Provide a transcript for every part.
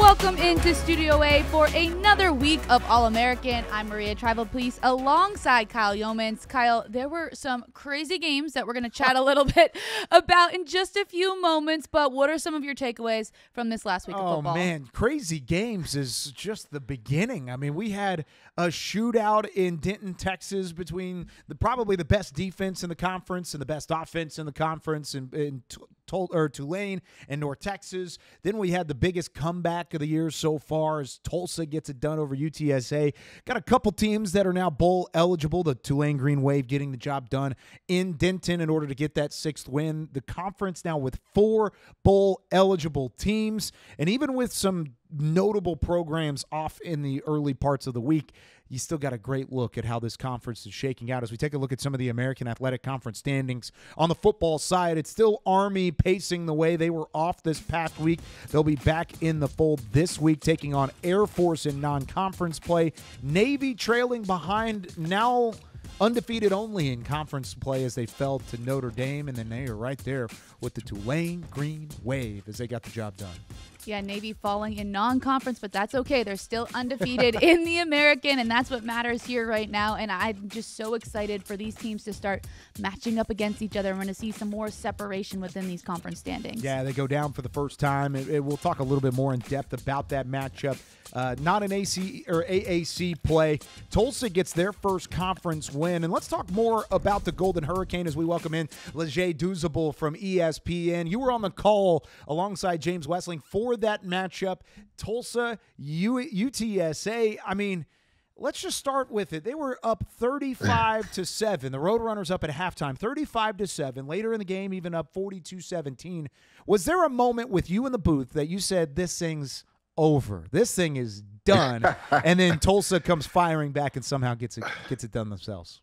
Welcome into Studio A for another week of All-American. I'm Maria Trivelpeice alongside Kyle Youmans. Kyle, there were some crazy games that we're going to chat a little bit about in just a few moments, but what are some of your takeaways from this last week of football? Oh, man, crazy games is just the beginning. I mean, we had a shootout in Denton, Texas between probably the best defense in the conference and the best offense in the conference in Tulane and North Texas. Then we had the biggest comeback of the year so far as Tulsa gets it done over UTSA. Got a couple teams that are now bowl eligible. The Tulane Green Wave getting the job done in Denton in order to get that sixth win. The conference now with 4 bowl eligible teams. And even with some notable programs off in the early parts of the week, you still got a great look at how this conference is shaking out. As we take a look at some of the American Athletic Conference standings on the football side, it's still Army pacing the way. They were off this past week. They'll be back in the fold this week, taking on Air Force in non-conference play. Navy trailing behind, now undefeated only in conference play as they fell to Notre Dame, and then they are right there with the Tulane Green Wave as they got the job done. Yeah, Navy falling in non-conference, but that's okay. They're still undefeated in the American, and that's what matters here right now. And I'm just so excited for these teams to start matching up against each other. We're going to see some more separation within these conference standings. Yeah, they go down for the first time. We'll talk a little bit more in depth about that matchup. Not an AC or AAC play. Tulsa gets their first conference win. And let's talk more about the Golden Hurricane as we welcome in Leger Douzable from ESPN. You were on the call alongside James Westling for that matchup. Tulsa, UTSA. I mean, let's just start with it. They were up 35-7. The Roadrunners up at halftime, 35-7. Later in the game, even up 42-17. Was there a moment with you in the booth that you said, this thing's over, this thing is done, and then Tulsa comes firing back and somehow gets it done themselves?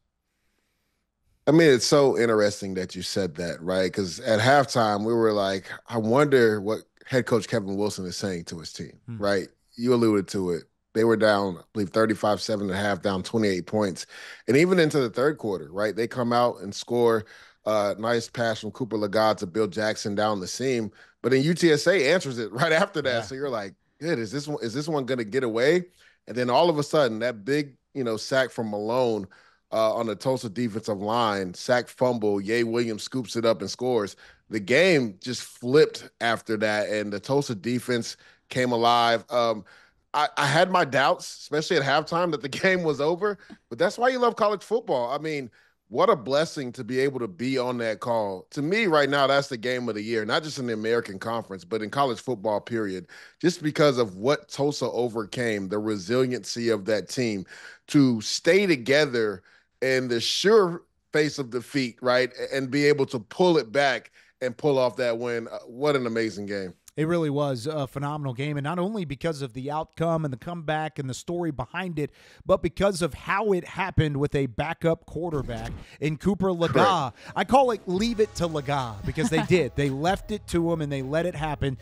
I mean, it's so interesting that you said that, right? Because at halftime, we were like, I wonder what head coach Kevin Wilson is saying to his team, right? You alluded to it. They were down, I believe, 35-7 at half, down 28 points. And even into the third quarter, right? They come out and score a nice pass from Cooper Legas to Bill Jackson down the seam. But then UTSA answers it right after that. Yeah. So you're like, good, is this one going to get away? And then all of a sudden, that big, sack from Malone on the Tulsa defensive line, sack fumble, Ye Williams scoops it up and scores. The game just flipped after that, and the Tulsa defense came alive. I had my doubts, especially at halftime, that the game was over, but that's why you love college football. I mean, what a blessing to be able to be on that call. To me, right now, that's the game of the year, not just in the American Conference, but in college football, period, just because of what Tulsa overcame, the resiliency of that team to stay together in the sure face of defeat, right, and be able to pull it back and pull off that win. What an amazing game. It really was a phenomenal game, and not only because of the outcome and the comeback and the story behind it, but because of how it happened with a backup quarterback in Cooper Legas. I call it leave it to Legas because they did. They left it to him, and they let it happen.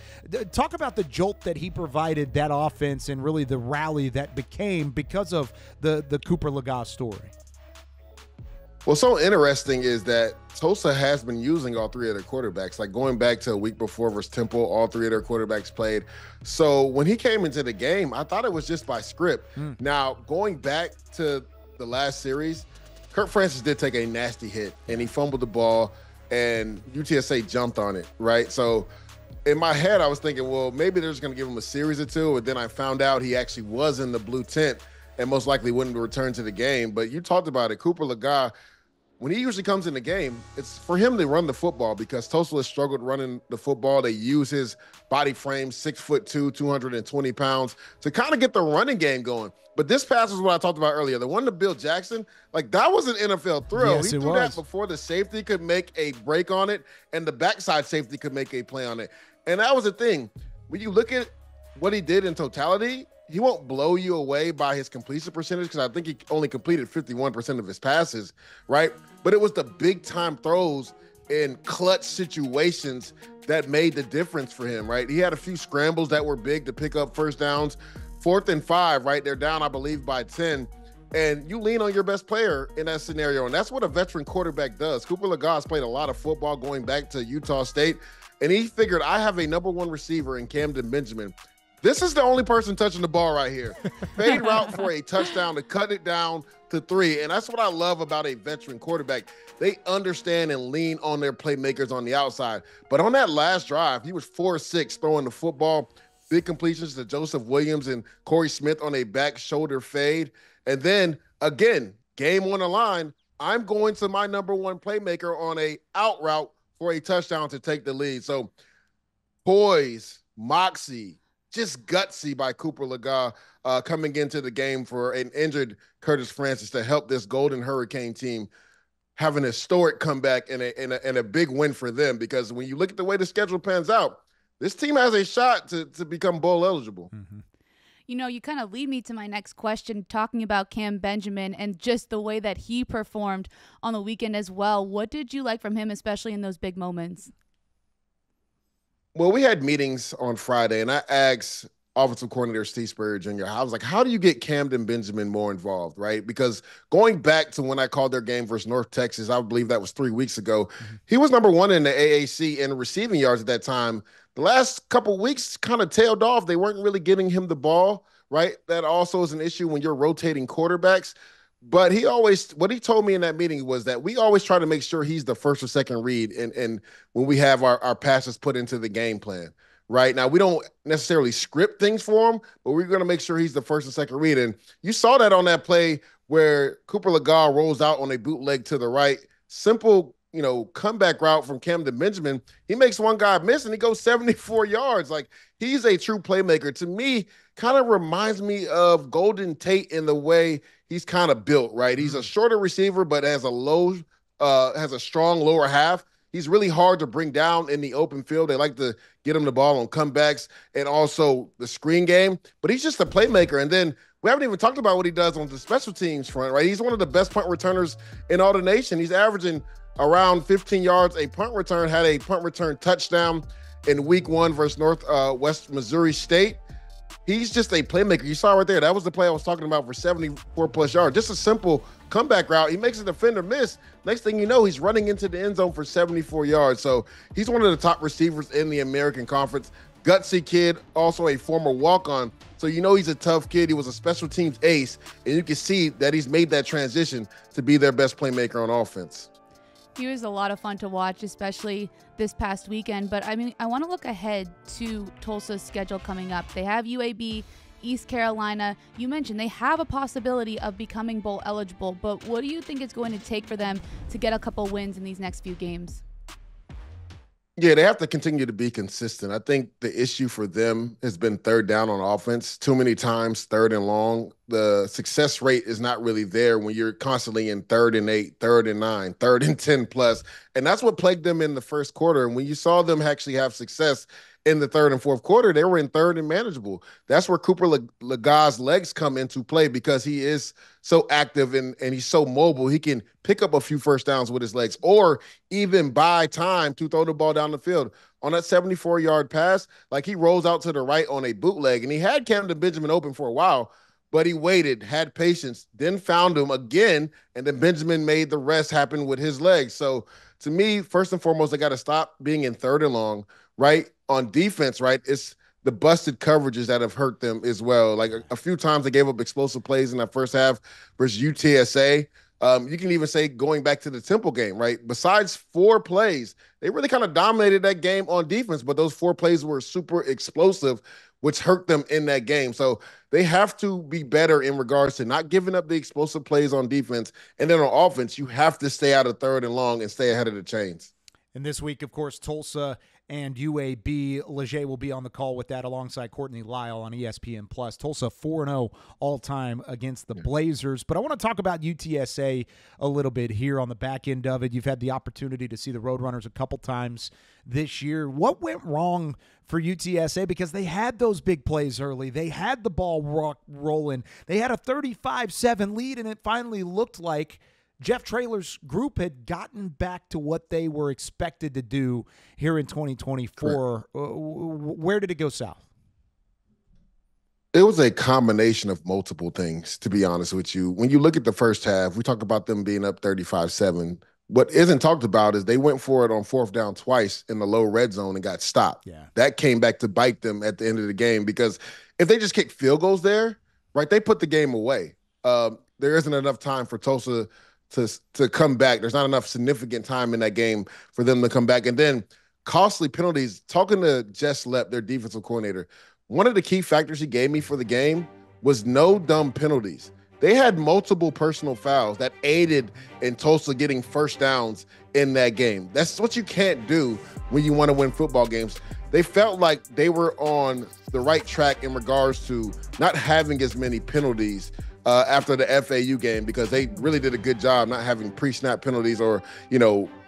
Talk about the jolt that he provided that offense and really the rally that became because of the Cooper Legas story. What's so interesting is that Tulsa has been using all 3 of their quarterbacks. Like going back to a week before versus Temple, all 3 of their quarterbacks played. So when he came into the game, I thought it was just by script. Now, going back to the last series, Kirk Francis did take a nasty hit, and he fumbled the ball, and UTSA jumped on it, right? So in my head, I was thinking, well, maybe they're just going to give him a series or 2, and then I found out he actually was in the blue tent and most likely wouldn't return to the game. But you talked about it, Cooper Legas. When he usually comes in the game, it's for him to run the football because Tulsa has struggled running the football. They use his body frame, 6'2", 220 pounds, to kind of get the running game going. But this pass is what I talked about earlier. The one to Bill Jackson, like that was an NFL throw. Yes, he threw that before the safety could make a break on it and the backside safety could make a play on it. And that was the thing. When you look at what he did in totality, he won't blow you away by his completion percentage because I think he only completed 51% of his passes, right? But it was the big-time throws in clutch situations that made the difference for him, right? He had a few scrambles that were big to pick up first downs. 4th and 5, right? They're down, I believe, by 10. And you lean on your best player in that scenario, and that's what a veteran quarterback does. Cooper Legas played a lot of football going back to Utah State, and he figured, I have a number 1 receiver in Kamdyn Benjamin. This is the only person touching the ball right here. Fade route for a touchdown to cut it down to 3. And that's what I love about a veteran quarterback. They understand and lean on their playmakers on the outside. But on that last drive, he was 4-6 throwing the football. Big completions to Joseph Williams and Corey Smith on a back shoulder fade. And then, again, game on the line, I'm going to my number one playmaker on a out route for a touchdown to take the lead. So poise, moxie, just gutsy by Cooper Leger coming into the game for an injured Curtis Francis to help this Golden Hurricane team have an historic comeback and a big win for them, because when you look at the way the schedule pans out, this team has a shot to become bowl eligible. Mm-hmm. You know, you kind of lead me to my next question, talking about Cam Benjamin and just the way that he performed on the weekend as well. What did you like from him, especially in those big moments? Well, we had meetings on Friday, and I asked offensive coordinator Steve Spurrier Jr., I was like, how do you get Kamdyn Benjamin more involved, right? Because going back to when I called their game versus North Texas, I believe that was 3 weeks ago, he was number 1 in the AAC in receiving yards at that time. The last couple of weeks kind of tailed off. They weren't really getting him the ball, right? That also is an issue when you're rotating quarterbacks. But what he told me in that meeting was that we always try to make sure he's the first or second read and when we have our passes put into the game plan, right? Now, we don't necessarily script things for him, but we're going to make sure he's the first and second read. And you saw that on that play where Cooper Leger rolls out on a bootleg to the right. Simple, comeback route from Kamdyn Benjamin. He makes one guy miss, and he goes 74 yards. Like, he's a true playmaker. To me, kind of reminds me of Golden Tate in the way he's kind of built, right? He's a shorter receiver, but has a strong lower half. He's really hard to bring down in the open field. They like to get him the ball on comebacks and also the screen game, but he's just a playmaker. And then we haven't even talked about what he does on the special teams front, right? He's one of the best punt returners in all the nation. He's averaging around 15 yards a punt return, had a punt return touchdown in week 1 versus Northwest Missouri State. He's just a playmaker. You saw right there. That was the play I was talking about for 74-plus yards. Just a simple comeback route. He makes a defender miss. Next thing you know, he's running into the end zone for 74 yards. So he's one of the top receivers in the American Conference. Gutsy kid, also a former walk-on. So he's a tough kid. He was a special teams ace, and you can see that he's made that transition to be their best playmaker on offense. He was a lot of fun to watch, especially this past weekend. But, I want to look ahead to Tulsa's schedule coming up. They have UAB, East Carolina. You mentioned they have a possibility of becoming bowl eligible. But what do you think it's going to take for them to get a couple wins in these next few games? Yeah, they have to continue to be consistent. I think the issue for them has been third down on offense. Too many times, 3rd and long. The success rate is not really there when you're constantly in 3rd and 8, 3rd and 9, 3rd and 10 plus. And that's what plagued them in the first quarter. And when you saw them actually have success in the 3rd and 4th quarter, they were in 3rd and manageable. That's where Cooper Legar's legs come into play, because he is so active and he's so mobile. He can pick up a few first downs with his legs, or even buy time to throw the ball down the field. On that 74-yard pass, like, he rolls out to the right on a bootleg, and he had Kamdyn Benjamin open for a while, but he waited, had patience, then found him again, and then Benjamin made the rest happen with his legs. So to me, first and foremost, they got to stop being in 3rd and long, right? On defense, right, it's the busted coverages that have hurt them as well. Like, a few times they gave up explosive plays in that first half versus UTSA. You can even say, going back to the Temple game, right? Besides 4 plays, they really kind of dominated that game on defense, but those 4 plays were super explosive, which hurt them in that game. So they have to be better in regards to not giving up the explosive plays on defense. And then on offense, you have to stay out of 3rd and long and stay ahead of the chains. And this week, of course, Tulsa and UAB. Leger will be on the call with that alongside Courtney Lyle on ESPN+. Tulsa 4-0 all-time against the Blazers. But I want to talk about UTSA a little bit here on the back end of it. You've had the opportunity to see the Roadrunners a couple times this year. What went wrong for UTSA? Because they had those big plays early. They had the ball rolling. They had a 35-7 lead, and it finally looked like Jeff Traylor's group had gotten back to what they were expected to do here in 2024. Where did it go south? It was a combination of multiple things, to be honest with you. When you look at the first half, we talk about them being up 35-7. what isn't talked about is they went for it on 4th down twice in the low red zone and got stopped. Yeah. That came back to bite them at the end of the game because if they just kick field goals there, right, they put the game away. There isn't enough time for Tulsa to come back. There's not enough significant time in that game for them to come back. And then costly penalties. Talking to Jess Lepp, their defensive coordinator, one of the key factors he gave me for the game was no dumb penalties. They had multiple personal fouls that aided in Tulsa getting first downs in that game. That's what you can't do when you want to win football games. They felt like they were on the right track in regards to not having as many penalties after the FAU game because they really did a good job not having pre-snap penalties or,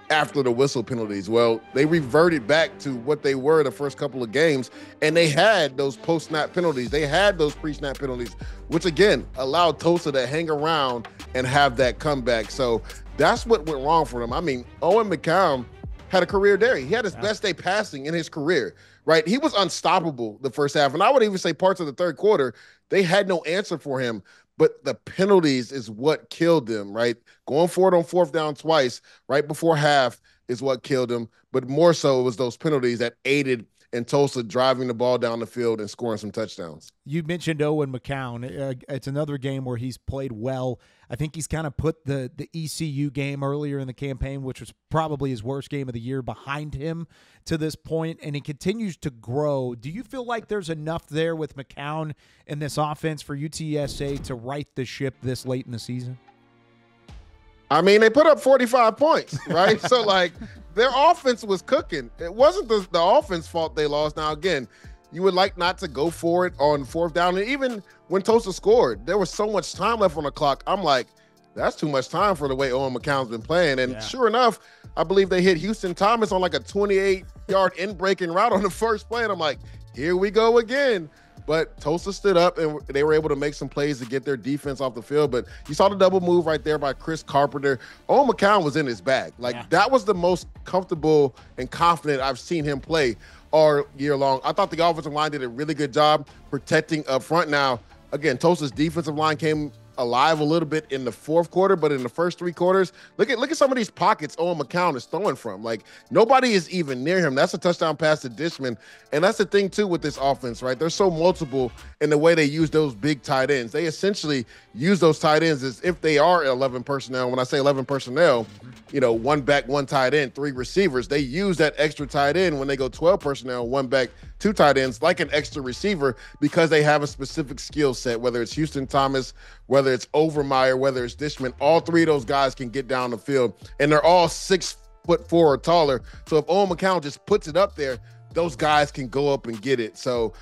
after the whistle penalties. Well, they reverted back to what they were the first couple of games, and they had those post-snap penalties. They had those pre-snap penalties, which, again, allowed Tulsa to hang around and have that comeback. So that's what went wrong for them. I mean, Owen McCown had a career day. He had his best day passing in his career, right? He was unstoppable the first half, and I would even say parts of the third quarter, they had no answer for him. But the penalties is what killed them, right? Going for it on 4th down twice right before half is what killed them. But more so, it was those penalties that aided in Tulsa driving the ball down the field and scoring some touchdowns. You mentioned Owen McCown. It's another game where he's played well. I think he's kind of put the ECU game earlier in the campaign, which was probably his worst game of the year, behind him to this point, and he continues to grow. Do you feel like there's enough there with McCown in this offense for UTSA to right the ship this late in the season? I mean, they put up 45 points, right? So, their offense was cooking. It wasn't the offense fault they lost. Now, again, you would like not to go for it on 4th down. And even when Tulsa scored, there was so much time left on the clock. I'm like, that's too much time for the way Owen McCown's been playing. And sure enough, I believe they hit Houston Thomas on a 28-yard in-breaking route on the first play. And I'm like, here we go again. But Tulsa stood up, and they were able to make some plays to get their defense off the field. But you saw the double move right there by Chris Carpenter. Owen McCown was in his bag. That was the most comfortable and confident I've seen him play all year long. I thought the offensive line did a really good job protecting up front. Now, again, Tulsa's defensive line came alive a little bit in the fourth quarter, but in the first 3 quarters, look at some of these pockets Owen McCown is throwing from. Nobody is even near him. That's a touchdown pass to Dishman. And that's the thing, too, with this offense, right? They're so multiple in the way they use those big tight ends. They essentially use those tight ends as if they are 11 personnel. When I say 11 personnel, 1 back, 1 tight end, 3 receivers. They use that extra tight end when they go 12 personnel, 1 back, 2 tight ends, like an extra receiver, because they have a specific skill set, whether it's Houston Thomas, whether it's Overmeyer, whether it's Dishman. All 3 of those guys can get down the field, and they're all 6'4" or taller. So if Owen McCown just puts it up there, those guys can go up and get it. So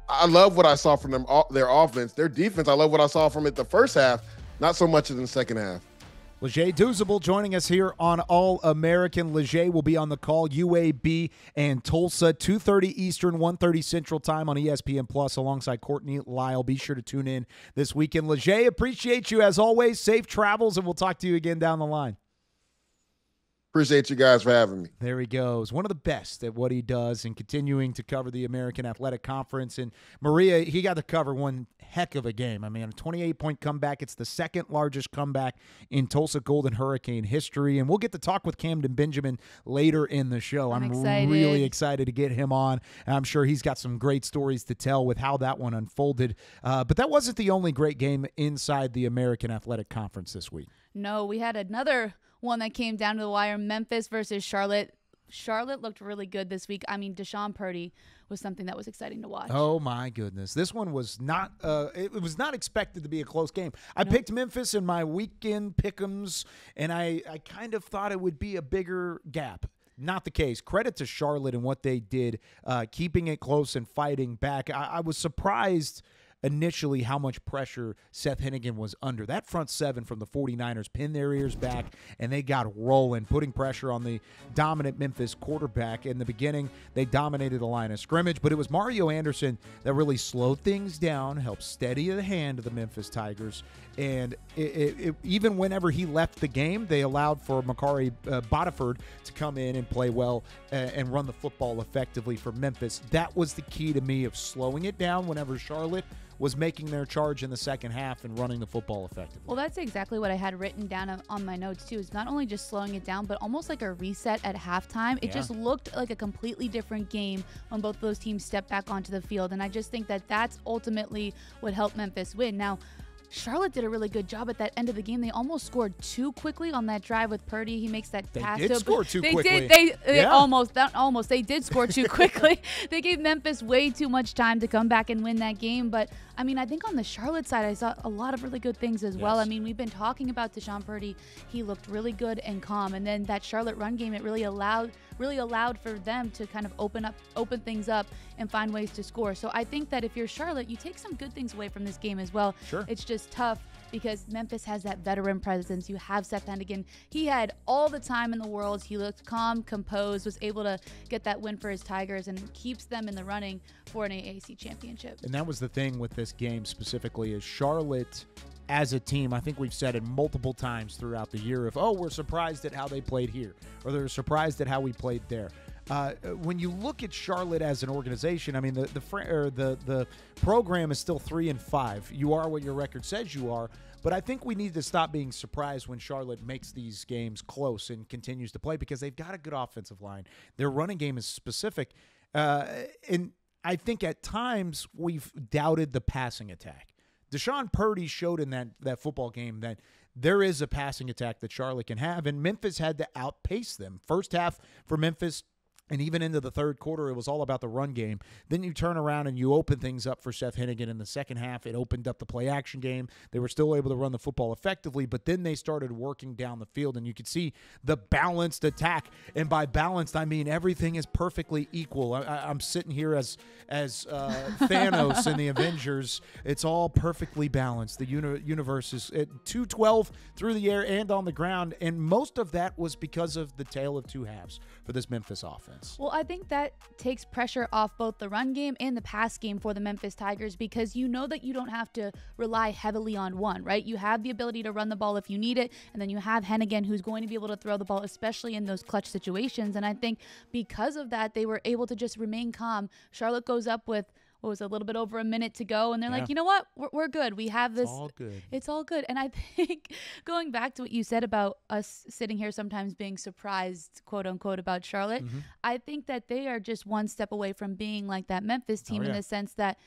I love what I saw from them, their offense. Their defense, I love what I saw from it the first half, not so much in the second half. Leger Douzable joining us here on All-American. Leger will be on the call, UAB and Tulsa, 2:30 Eastern, 1:30 Central Time on ESPN Plus alongside Courtney Lyle. Be sure to tune in this weekend. Leger, appreciate you as always. Safe travels, and we'll talk to you again down the line. Appreciate you guys for having me. There he goes. One of the best at what he does and continuing to cover the American Athletic Conference. And Maria, he got to cover one heck of a game. I mean, a 28-point comeback. It's the second largest comeback in Tulsa Golden Hurricane history. And we'll get to talk with Kamdyn Benjamin later in the show. I'm really excited to get him on. And I'm sure he's got some great stories to tell with how that one unfolded. But that wasn't the only great game inside the American Athletic Conference this week. No, we had another one that came down to the wire, Memphis versus Charlotte. Charlotte looked really good this week. I mean, Deshaun Purdy was something that was exciting to watch. Oh, my goodness. This one was not it was not expected to be a close game. I picked Memphis in my weekend pick'ems, and I kind of thought it would be a bigger gap. Not the case. Credit to Charlotte and what they did, keeping it close and fighting back. I was surprised initially how much pressure Seth Hennigan was under. That front 7 from the 49ers pinned their ears back, and they got rolling, putting pressure on the dominant Memphis quarterback. In the beginning, they dominated the line of scrimmage, but it was Mario Anderson that really slowed things down, helped steady the hand of the Memphis Tigers, and even whenever he left the game, they allowed for Makari Bodiford to come in and play well and run the football effectively for Memphis. That was the key to me of slowing it down whenever Charlotte was making their charge in the second half and running the football effectively. Well, that's exactly what I had written down on my notes, too, is not only just slowing it down, but almost like a reset at halftime. It just looked like a completely different game when both of those teams stepped back onto the field, and I just think that that's ultimately what helped Memphis win. Now, Charlotte did a really good job at that end of the game. They almost scored too quickly on that drive with Purdy. He makes that pass. They did score too quickly. They almost. They did score too quickly. They gave Memphis way too much time to come back and win that game. But, I mean, I think on the Charlotte side, I saw a lot of really good things as well. I mean, we've been talking about Deshaun Purdy. He looked really good and calm. And then that Charlotte run game, it really allowed for them to kind of open things up and find ways to score. So I think that if you're Charlotte, you take some good things away from this game as well. Sure. It's just tough because Memphis has that veteran presence. You have Seth Hennigan. He had all the time in the world. He looked calm, composed, was able to get that win for his Tigers, and keeps them in the running for an AAC championship. And that was the thing with this game specifically, is Charlotte as a team, I think we've said it multiple times throughout the year, we're surprised at how they played here, or they're surprised at how we played there. When you look at Charlotte as an organization, I mean, the program is still 3-5. You are what your record says you are, but I think we need to stop being surprised when Charlotte makes these games close and continues to play, because they've got a good offensive line. Their running game is specific, and I think at times we've doubted the passing attack. Deshaun Purdy showed in that football game that there is a passing attack that Charlotte can have, and Memphis had to outpace them. First half for Memphis, and even into the third quarter, it was all about the run game. Then you turn around and you open things up for Seth Hennigan in the second half. It opened up the play-action game. They were still able to run the football effectively, but then they started working down the field, and you could see the balanced attack. And by balanced, I mean everything is perfectly equal. I'm sitting here as Thanos in the Avengers. It's all perfectly balanced. The universe is at 212 through the air and on the ground, and most of that was because of the tale of two halves for this Memphis offense. Well, I think that takes pressure off both the run game and the pass game for the Memphis Tigers, because you know that you don't have to rely heavily on one, right? You have the ability to run the ball if you need it, and then you have Hennigan, who's going to be able to throw the ball, especially in those clutch situations. And I think because of that, they were able to just remain calm. Charlotte goes up with a little bit over a minute to go, and they're like, you know what, we're good. We have this. It's all good. And I think going back to what you said about us sitting here sometimes being surprised, quote unquote, about Charlotte, I think that they are just one step away from being like that Memphis team in the sense that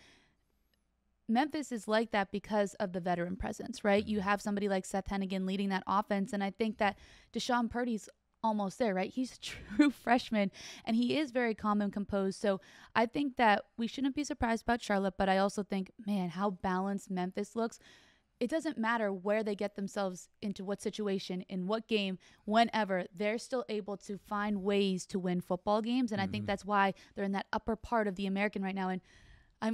Memphis is like that because of the veteran presence, right? You have somebody like Seth Hennigan leading that offense, and I think that Deshaun Purdy's almost there, right? He's a true freshman, and he is very calm and composed. So I think that we shouldn't be surprised about Charlotte, but I also think, man, how balanced Memphis looks. It doesn't matter where they get themselves into what situation, in what game, whenever, they're still able to find ways to win football games. And I think that's why they're in that upper part of the American right now. And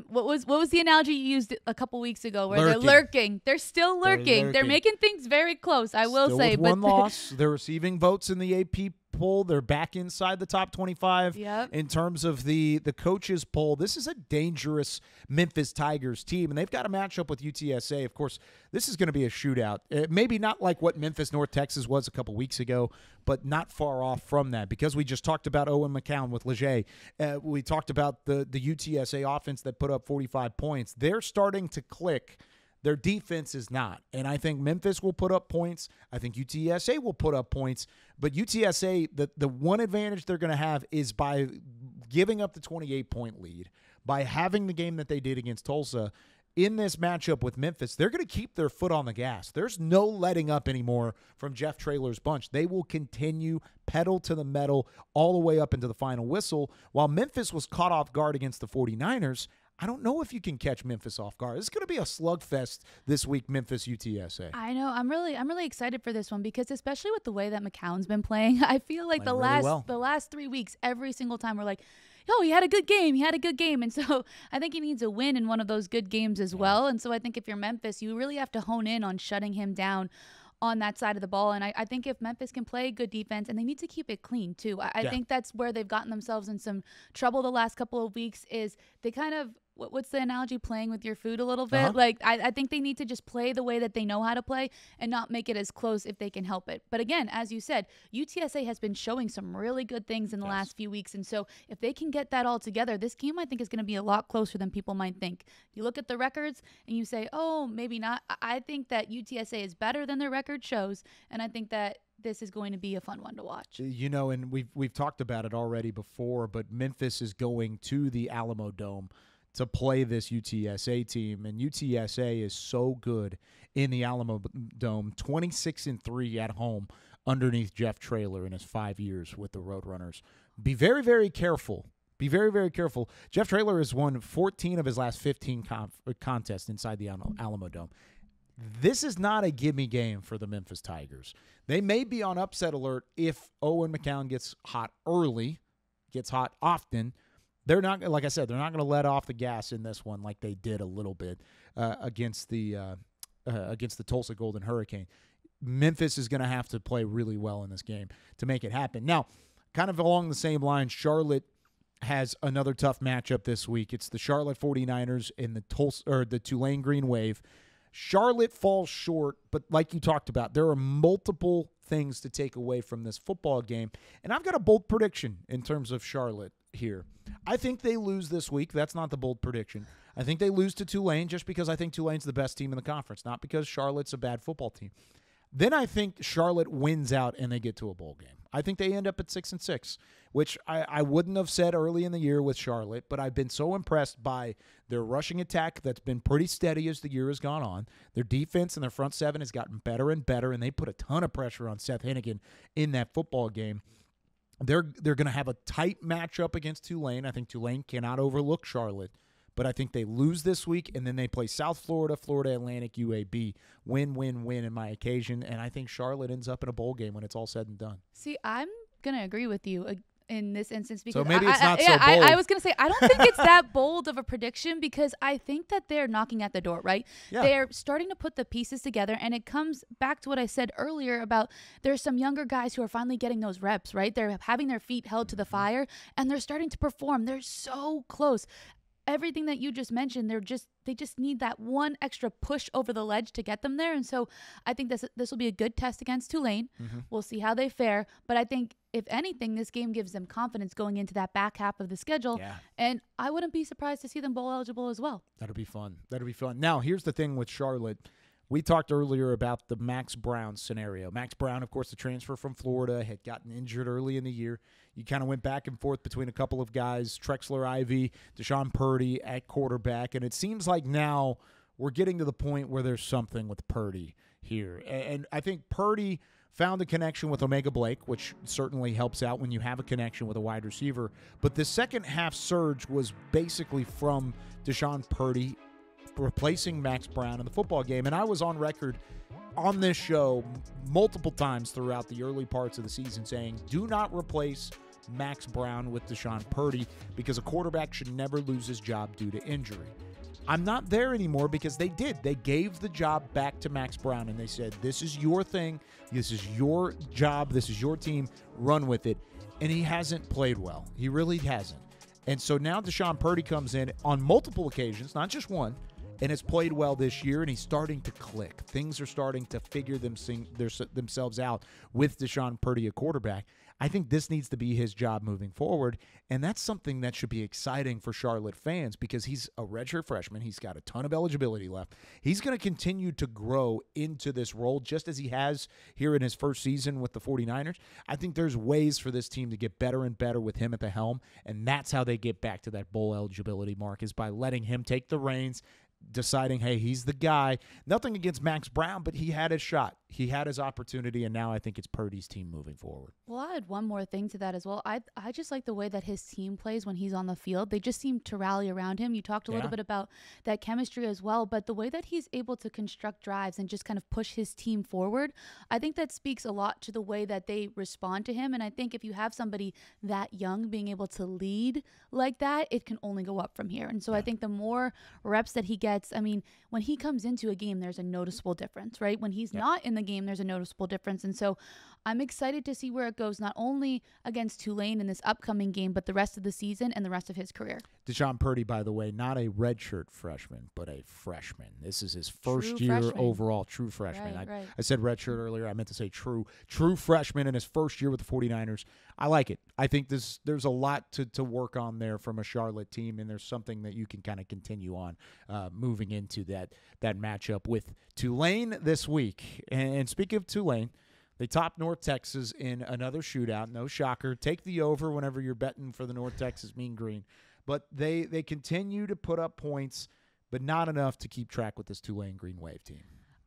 what was the analogy you used a couple weeks ago where they're lurking? They're still lurking. They're making things very close, I will say. With one loss, they're receiving votes in the AP poll. They're back inside the top 25 in terms of the coaches poll. This is a dangerous Memphis Tigers team, and they've got a matchup with UTSA. Of course, this is going to be a shootout. Maybe not like what Memphis North Texas was a couple weeks ago, but not far off from that, because we just talked about Owen McCown with Leger. We talked about the UTSA offense that put up 45 points. They're starting to click. Their defense is not. And I think Memphis will put up points. I think UTSA will put up points. But UTSA, the one advantage they're going to have is by giving up the 28-point lead, by having the game that they did against Tulsa. In this matchup with Memphis, they're going to keep their foot on the gas. There's no letting up anymore from Jeff Traylor's bunch. They will continue pedal to the metal all the way up into the final whistle. While Memphis was caught off guard against the 49ers, I don't know if you can catch Memphis off guard. It's going to be a slugfest this week, Memphis UTSA. I know. I'm really excited for this one, because especially with the way that McCown's been playing, I feel like the last 3 weeks, every single time we're like, oh, he had a good game. He had a good game. And so I think he needs a win in one of those good games as well. And so I think if you're Memphis, you really have to hone in on shutting him down on that side of the ball. And I think if Memphis can play good defense, and they need to keep it clean too. I think that's where they've gotten themselves in some trouble the last couple of weeks, is they kind of what's the analogy, playing with your food a little bit. Like, I think they need to just play the way that they know how to play and not make it as close if they can help it. But again, as you said, UTSA has been showing some really good things in the last few weeks. And so if they can get that all together, this game I think is going to be a lot closer than people might think. You look at the records and you say, oh, maybe not. I think that UTSA is better than their record shows. And I think that this is going to be a fun one to watch. You know, and we've talked about it already before, but Memphis is going to the Alamo Dome to play this UTSA team, and UTSA is so good in the Alamo Dome, 26-3 at home underneath Jeff Traylor in his 5 years with the Roadrunners. Be very, very careful. Be very, very careful. Jeff Traylor has won 14 of his last 15 contests inside the Alamo Dome. This is not a gimme game for the Memphis Tigers. They may be on upset alert if Owen McCown gets hot early, gets hot often. They're not, like I said, they're not going to let off the gas in this one like they did a little bit against the Tulsa Golden Hurricane. Memphis is going to have to play really well in this game to make it happen. Now, kind of along the same line, Charlotte has another tough matchup this week. It's the Charlotte 49ers and the Tulane Green Wave. Charlotte falls short, but like you talked about, there are multiple things to take away from this football game. And I've got a bold prediction in terms of Charlotte here. I think they lose this week. That's not the bold prediction. I think they lose to Tulane just because I think Tulane's the best team in the conference, not because Charlotte's a bad football team. Then I think Charlotte wins out and they get to a bowl game. I think they end up at 6-6, which I wouldn't have said early in the year with Charlotte, but I've been so impressed by their rushing attack that's been pretty steady as the year has gone on. Their defense and their front seven has gotten better and better, and they put a ton of pressure on Seth Hennigan in that football game. They're going to have a tight matchup against Tulane. I think Tulane cannot overlook Charlotte. But I think they lose this week, and then they play South Florida, Florida Atlantic, UAB. Win, win, win in my occasion. And I think Charlotte ends up in a bowl game when it's all said and done. See, I'm going to agree with you in this instance. Because so maybe it's not so bold. I was going to say, I don't think it's that bold of a prediction because I think that they're knocking at the door, right? Yeah. They're starting to put the pieces together, and it comes back to what I said earlier about there's some younger guys who are finally getting those reps, right? They're having their feet held to the fire, and they're starting to perform. They're so close. Everything that you just mentioned, they just need that one extra push over the ledge to get them there. And so I think this will be a good test against Tulane. Mm-hmm. We'll see how they fare. But I think, if anything, this game gives them confidence going into that back half of the schedule. Yeah. And I wouldn't be surprised to see them bowl eligible as well. That'll be fun. Now, here's the thing with Charlotte. We talked earlier about the Max Brown scenario. Max Brown, of course, the transfer from Florida, had gotten injured early in the year. You kind of went back and forth between a couple of guys, Trexler Ivy, Deshaun Purdy at quarterback, and it seems like now we're getting to the point where there's something with Purdy here. And I think Purdy found a connection with Omega Blake, which certainly helps out when you have a connection with a wide receiver. But the second half surge was basically from Deshaun Purdy replacing Max Brown in the football game. And I was on record on this show multiple times throughout the early parts of the season saying, do not replace Max Brown with Deshaun Purdy because a quarterback should never lose his job due to injury. I'm not there anymore because they did. They gave the job back to Max Brown, and they said, this is your thing. This is your job. This is your team. Run with it. And he hasn't played well. He really hasn't. And so now Deshaun Purdy comes in on multiple occasions, not just one, and has played well this year, and he's starting to click. Things are starting to figure themselves out with Deshaun Purdy, a quarterback. I think this needs to be his job moving forward, and that's something that should be exciting for Charlotte fans because he's a redshirt freshman. He's got a ton of eligibility left. He's going to continue to grow into this role just as he has here in his first season with the 49ers. I think there's ways for this team to get better and better with him at the helm, and that's how they get back to that bowl eligibility mark is by letting him take the reins, deciding, hey, he's the guy. Nothing against Max Brown, but he had his shot. He had his opportunity, and now I think it's Purdy's team moving forward. Well, I'll add one more thing to that as well. I just like the way that his team plays when he's on the field. They just seem to rally around him. You talked a little bit about that chemistry as well, but the way that he's able to construct drives and just kind of push his team forward, I think that speaks a lot to the way that they respond to him. And I think if you have somebody that young being able to lead like that, it can only go up from here. And so I think the more reps that he gets, I mean, when he comes into a game, there's a noticeable difference, right? When he's not in the game, there's a noticeable difference. And so I'm excited to see where it goes, not only against Tulane in this upcoming game, but the rest of the season and the rest of his career. Deshaun Purdy, by the way, not a redshirt freshman, but a freshman. This is his first True year freshman. overall, true freshman. Right. I said redshirt earlier. I meant to say true freshman in his first year with the 49ers. I like it. I think there's a lot to work on there from a Charlotte team, and there's something that you can kind of continue on moving into that matchup with Tulane this week. And speaking of Tulane, they topped North Texas in another shootout. No shocker. Take the over whenever you're betting for the North Texas Mean Green. But they continue to put up points, but not enough to keep track with this Tulane Green Wave team.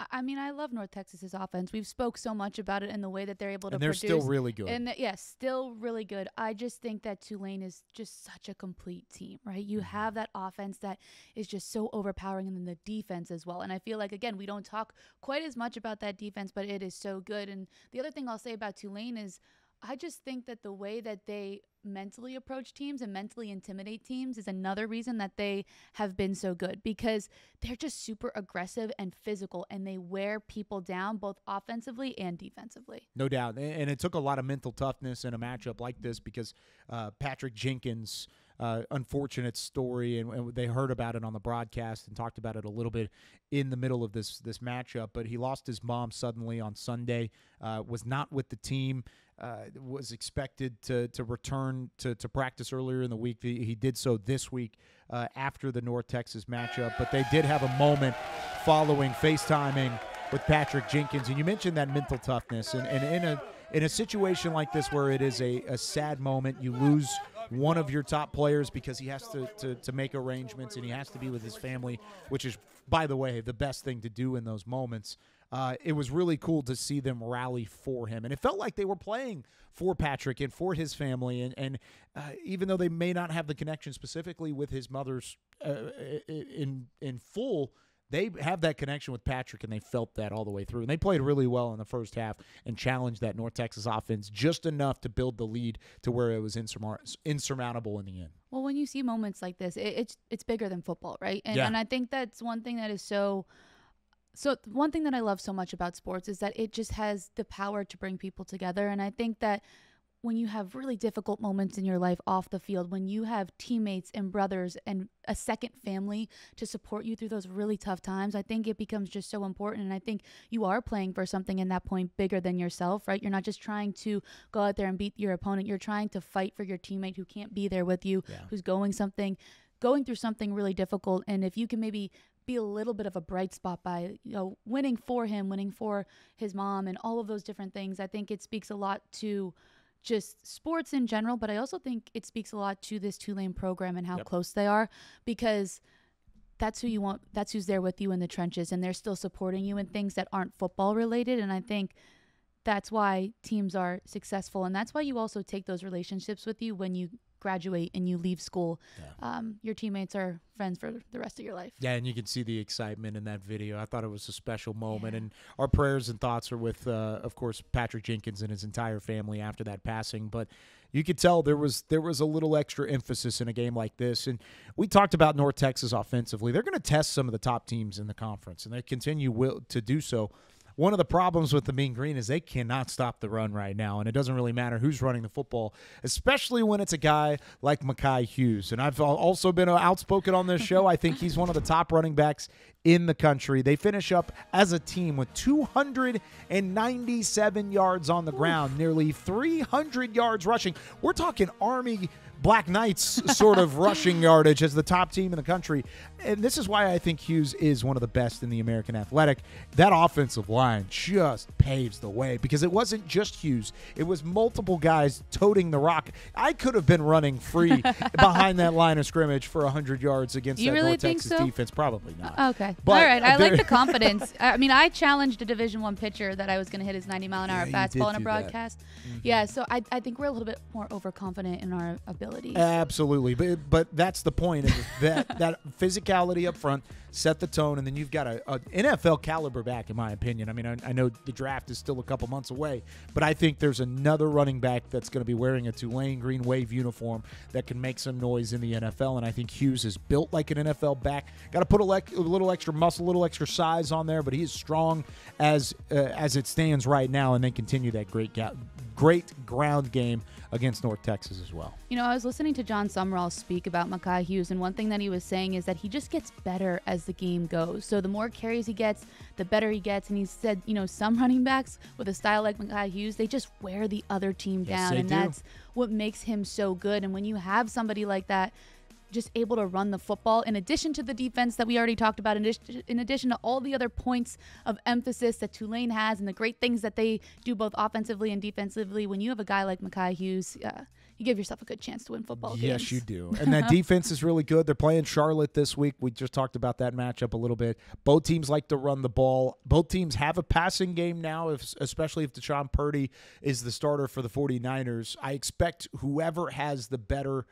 I mean, I love North Texas's offense. We've spoke so much about it and the way that they're able to produce. And they're still really good. And yes, still really good. I just think that Tulane is just such a complete team, right? You have that offense that is just so overpowering, and then the defense as well. And I feel like, again, we don't talk quite as much about that defense, but it is so good. And the other thing I'll say about Tulane is I just think that the way that they mentally approach teams and mentally intimidate teams is another reason that they have been so good, because they're just super aggressive and physical, and they wear people down both offensively and defensively. No doubt. And it took a lot of mental toughness in a matchup like this, because Patrick Jenkins, unfortunate story, and they heard about it on the broadcast and talked about it a little bit in the middle of this matchup, but he lost his mom suddenly on Sunday, was not with the team, was expected to return to practice earlier in the week. He did so this week after the North Texas matchup, but they did have a moment following FaceTiming with Patrick Jenkins. And you mentioned that mental toughness, and in a situation like this where it is a sad moment, you lose one of your top players because he has to make arrangements and he has to be with his family, which is, by the way, the best thing to do in those moments. It was really cool to see them rally for him. And it felt like they were playing for Patrick and for his family. And even though they may not have the connection specifically with his mother's in full, they have that connection with Patrick, and they felt that all the way through. And they played really well in the first half and challenged that North Texas offense just enough to build the lead to where it was insurmountable in the end. Well, when you see moments like this, it's bigger than football, right? And, yeah. And I think that's one thing that is so one thing that I love so much about sports is that it just has the power to bring people together. And I think that when you have really difficult moments in your life off the field, when you have teammates and brothers and a second family to support you through those really tough times, I think it becomes just so important. And I think you are playing for something in that point bigger than yourself, right? You're not just trying to go out there and beat your opponent. You're trying to fight for your teammate who can't be there with you, who's going through something really difficult. And if you can maybe be a little bit of a bright spot by, winning for him, winning for his mom, and all of those different things, I think it speaks a lot to just sports in general, but I also think it speaks a lot to this Tulane program and how close they are, because that's who you want. That's who's there with you in the trenches, and they're still supporting you in things that aren't football related. And I think that's why teams are successful, and that's why you also take those relationships with you when you graduate and you leave school. Your teammates are friends for the rest of your life. Yeah, and you can see the excitement in that video. I thought it was a special moment, and our prayers and thoughts are with, of course, Patrick Jenkins and his entire family after that passing. But you could tell there was a little extra emphasis in a game like this. And we talked about North Texas offensively. They're going to test some of the top teams in the conference, and they continue to do so. One of the problems with the Mean Green is they cannot stop the run right now, and it doesn't really matter who's running the football, especially when it's a guy like Mekhi Hughes. And I've also been outspoken on this show. I think he's one of the top running backs in the country. They finish up as a team with 297 yards on the ground, nearly 300 yards rushing. We're talking Army Black Knights sort of rushing yardage as the top team in the country. And this is why I think Hughes is one of the best in the American Athletic. That offensive line just paves the way, because it wasn't just Hughes. It was multiple guys toting the rock. I could have been running free behind that line of scrimmage for 100 yards against that North Texas defense. Probably not. Okay. But all right. I like the confidence. I mean, I challenged a Division I pitcher that I was going to hit his 90-mile-an-hour fastball in a broadcast. Mm-hmm. Yeah, so I think we're a little bit more overconfident in our ability abilities. Absolutely, but that's the point. Is that physicality up front set the tone, and then you've got a NFL caliber back, in my opinion. I mean, I know the draft is still a couple months away, but I think there's another running back that's going to be wearing a Tulane Green Wave uniform that can make some noise in the NFL, and I think Hughes is built like an NFL back. Got to put a little extra muscle, a little extra size on there, but he is strong as it stands right now, and they continue that great ground game against North Texas as well. You know, I was listening to John Summerall speak about Mekhi Hughes, and one thing that he was saying is that he just gets better as the game goes. So the more carries he gets, the better he gets. And he said, you know, some running backs with a style like Mekhi Hughes, they just wear the other team down, and that's what makes him so good. And when you have somebody like that, just able to run the football, in addition to the defense that we already talked about, in addition to all the other points of emphasis that Tulane has and the great things that they do both offensively and defensively, when you have a guy like Mekhi Hughes, you give yourself a good chance to win football games. Yes, you do. And that defense is really good. They're playing Charlotte this week. We just talked about that matchup a little bit. Both teams like to run the ball. Both teams have a passing game now, especially if Deshaun Purdy is the starter for the 49ers. I expect whoever has the better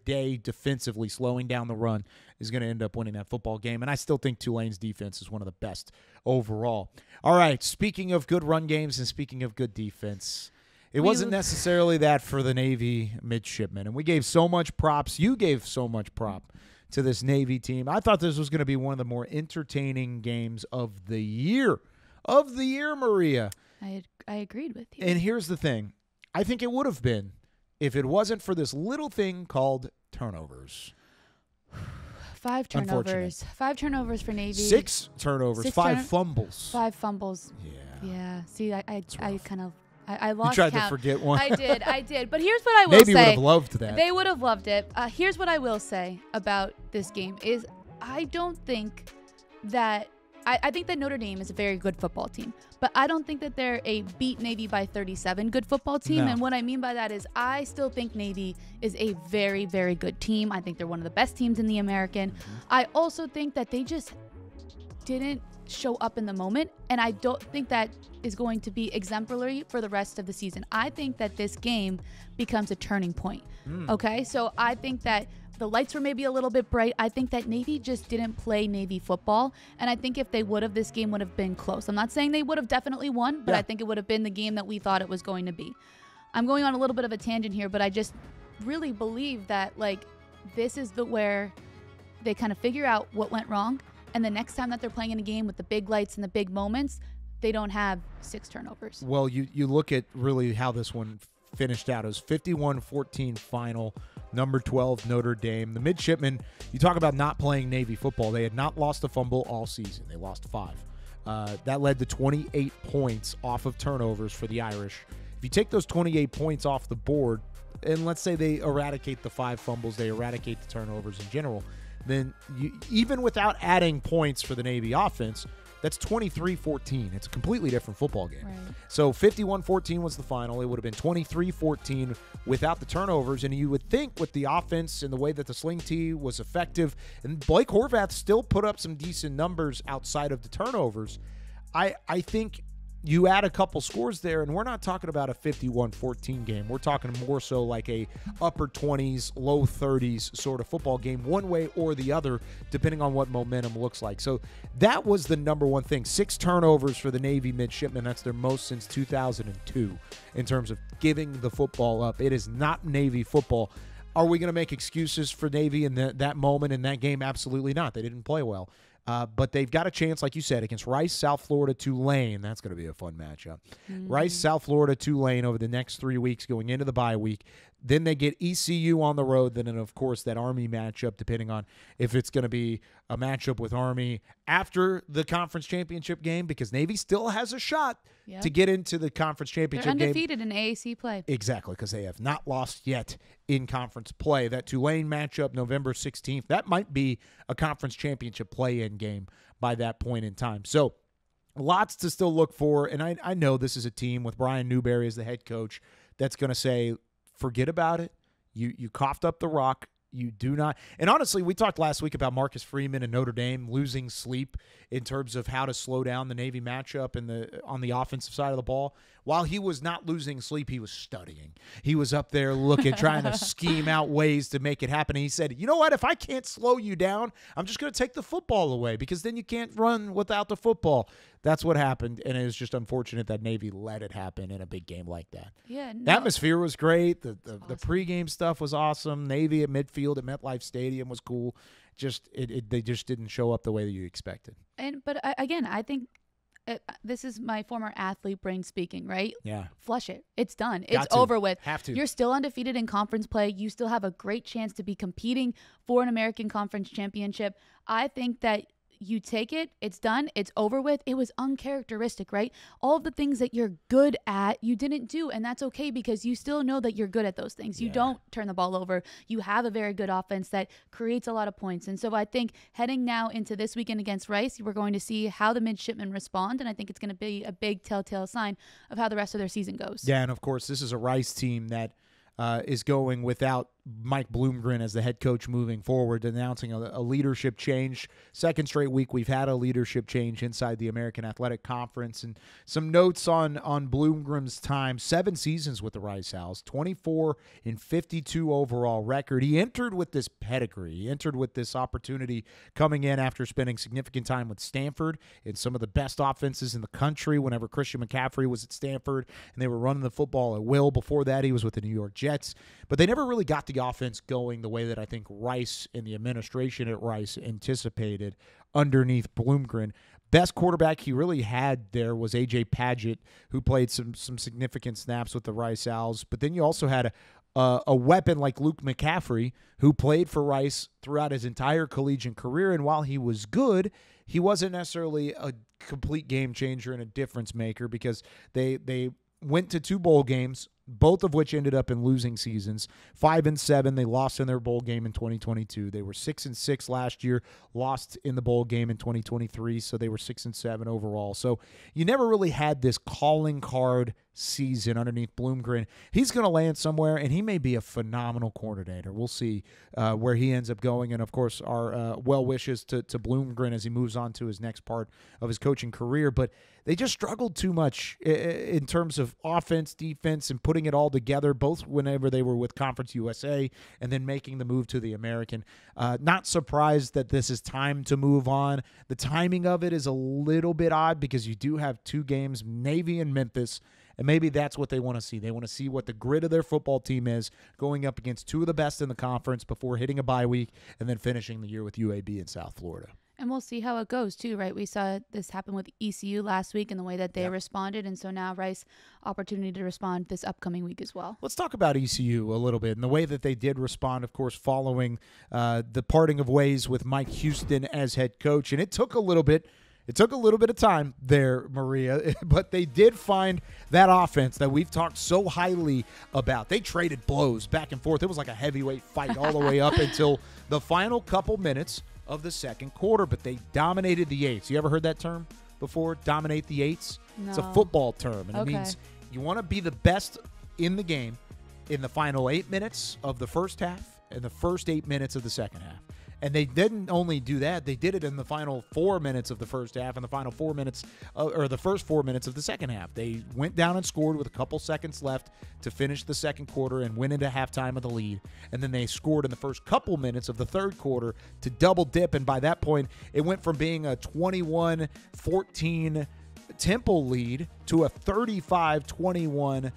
day defensively, slowing down the run, is going to end up winning that football game. And I still think Tulane's defense is one of the best overall. All right, speaking of good run games and speaking of good defense, it wasn't necessarily that for the Navy midshipmen. And we gave so much props. You gave so much prop to this Navy team. I thought this was going to be one of the more entertaining games of the year. Maria. I agreed with you. And here's the thing. I think it would have been if it wasn't for this little thing called turnovers. 5 turnovers. 5 turnovers for Navy. 6 turnovers. 5 fumbles. 5 fumbles. Yeah. See, I kind of I lost count. You tried count. to forget one. I did. But here's what I will say. Navy would have loved that. They would have loved it. Here's what I will say about this game is I don't think that I think that Notre Dame is a very good football team, but I don't think that they're a beat Navy by 37 good football team. No. And what I mean by that is I still think Navy is a very, very good team. I think they're one of the best teams in the American. I also think that they just didn't show up in the moment, and I don't think that is going to be exemplary for the rest of the season. I think that this game becomes a turning point. Okay, so I think that the lights were maybe a little bit bright. I think that Navy just didn't play Navy football, and I think if they would have, this game would have been close. I'm not saying they would have definitely won, but I think it would have been the game that we thought it was going to be. I'm going on a little bit of a tangent here, but I just really believe that, like, this is where they kind of figure out what went wrong, and the next time that they're playing in a game with the big lights and the big moments, they don't have 6 turnovers. Well, you look at really how this one finished out. It was 51-14 final, number 12 Notre Dame. The midshipmen, you talk about not playing Navy football. They had not lost a fumble all season. They lost 5. That led to 28 points off of turnovers for the Irish. If you take those 28 points off the board, and let's say they eradicate the 5 fumbles, they eradicate the turnovers in general, then even without adding points for the Navy offense, that's 23-14. It's a completely different football game. Right. So 51-14 was the final. It would have been 23-14 without the turnovers. And you would think with the offense and the way that the sling tee was effective, and Blake Horvath still put up some decent numbers outside of the turnovers, I think you add a couple scores there, and we're not talking about a 51-14 game. We're talking more so like a upper 20s, low 30s sort of football game, one way or the other, depending on what momentum looks like. So that was the number one thing. 6 turnovers for the Navy midshipmen. That's their most since 2002 in terms of giving the football up. It is not Navy football. Are we going to make excuses for Navy in that moment in that game? Absolutely not. They didn't play well. But they've got a chance, like you said, against Rice, South Florida, Tulane. That's going to be a fun matchup. Rice, South Florida, Tulane over the next 3 weeks going into the bye week. Then they get ECU on the road. Then, of course, that Army matchup, depending on if it's going to be a matchup with Army after the conference championship game, because Navy still has a shot to get into the conference championship game. They're undefeated in AAC play. Exactly, because they have not lost yet in conference play. That Tulane matchup, November 16th, that might be a conference championship play-in game by that point in time. So lots to still look for, and I know this is a team with Brian Newberry as the head coach that's going to say, forget about it. You coughed up the rock. You do not. And honestly, we talked last week about Marcus Freeman and Notre Dame losing sleep in terms of how to slow down the Navy matchup on the offensive side of the ball. While he was not losing sleep, he was studying. He was up there looking, trying to scheme out ways to make it happen. And he said, you know what? If I can't slow you down, I'm just going to take the football away because then you can't run without the football. That's what happened, and it was just unfortunate that Navy let it happen in a big game like that. Yeah, no. The atmosphere was great. The pregame stuff was awesome. Navy at midfield at MetLife Stadium was cool. They just didn't show up the way that you expected. But again, I think this is my former athlete brain speaking, right? Yeah. Flush it. It's done. It's over with. Have to. You're still undefeated in conference play. You still have a great chance to be competing for an American Conference Championship. I think that you take it, it's done, it's over with. It was uncharacteristic, right? All of the things that you're good at, you didn't do, and that's okay because you still know that you're good at those things. You don't turn the ball over. You have a very good offense that creates a lot of points. And so I think heading now into this weekend against Rice, we're going to see how the midshipmen respond, and I think it's going to be a big telltale sign of how the rest of their season goes. Yeah, and of course, this is a Rice team that is going without Mike Bloomgren as the head coach moving forward, announcing a leadership change. Second straight week we've had a leadership change inside the American Athletic Conference. And some notes on Bloomgren's time: 7 seasons with the Rice Owls, 24-52 overall record. He entered with this pedigree. He entered with this opportunity coming in after spending significant time with Stanford in some of the best offenses in the country whenever Christian McCaffrey was at Stanford, and they were running the football at will. Before that, he was with the New York Jets. But they never really got the offense going the way that I think Rice and the administration at Rice anticipated underneath Bloomgren. Best quarterback he really had there was A.J. Padgett, who played some significant snaps with the Rice Owls. But then you also had a weapon like Luke McCaffrey, who played for Rice throughout his entire collegiate career. And while he was good, he wasn't necessarily a complete game changer and a difference maker because they went to 2 bowl games, both of which ended up in losing seasons. 5-7, they lost in their bowl game in 2022. They were 6-6 last year, lost in the bowl game in 2023, so they were 6-7 overall. So you never really had this calling card season underneath Bloomgren. He's going to land somewhere, and he may be a phenomenal coordinator. We'll see where he ends up going, and of course our well wishes to Bloomgren as he moves on to his next part of his coaching career. But they just struggled too much in terms of offense, defense, and putting it all together, both whenever they were with Conference USA and then making the move to the American. Not surprised that this is time to move on. The timing of it is a little bit odd because you do have 2 games, Navy and Memphis, and maybe that's what they want to see. They want to see what the grit of their football team is going up against 2 of the best in the conference before hitting a bye week and then finishing the year with UAB in South Florida. And we'll see how it goes, too, right? We saw this happen with ECU last week and the way that they responded. And so now Rice, opportunity to respond this upcoming week as well. Let's talk about ECU a little bit and the way that they did respond, of course, following the parting of ways with Mike Houston as head coach. And it took a little bit of time there, Maria, but they did find that offense that we've talked so highly about. They traded blows back and forth. It was like a heavyweight fight all the way up until the final couple minutes of the second quarter, but they dominated the eights. You ever heard that term before? Dominate the eights? No. It's a football term, and it means you want to be the best in the game in the final 8 minutes of the first half and the first 8 minutes of the second half. And they didn't only do that, they did it in the final 4 minutes of the first half and the final 4 minutes, or the first 4 minutes of the second half. They went down and scored with a couple seconds left to finish the second quarter and went into halftime with the lead. And then they scored in the first couple minutes of the third quarter to double dip. And by that point, it went from being a 21-14 Temple lead to a 35-21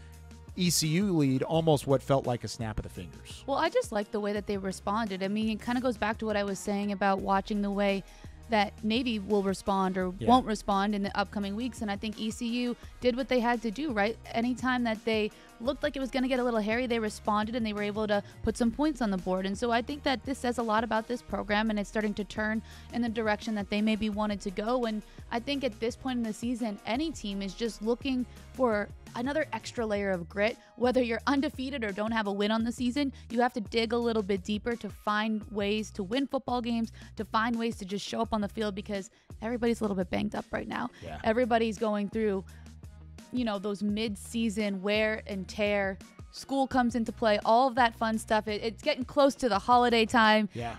ECU lead, almost what felt like a snap of the fingers. Well, I just like the way that they responded. I mean, it kind of goes back to what I was saying about watching the way that Navy will respond or won't respond in the upcoming weeks. And I think ECU did what they had to do, right? Anytime that they looked like it was going to get a little hairy, they responded and they were able to put some points on the board. And so I think that this says a lot about this program, and it's starting to turn in the direction that they maybe wanted to go. And I think at this point in the season, any team is just looking for another extra layer of grit. Whether you're undefeated or don't have a win on the season, you have to dig a little bit deeper to find ways to win football games, to find ways to just show up on the field, because everybody's a little bit banged up right now. Everybody's going through, you know, those mid-season wear and tear school comes into play, all of that fun stuff. It's getting close to the holiday time. Yeah.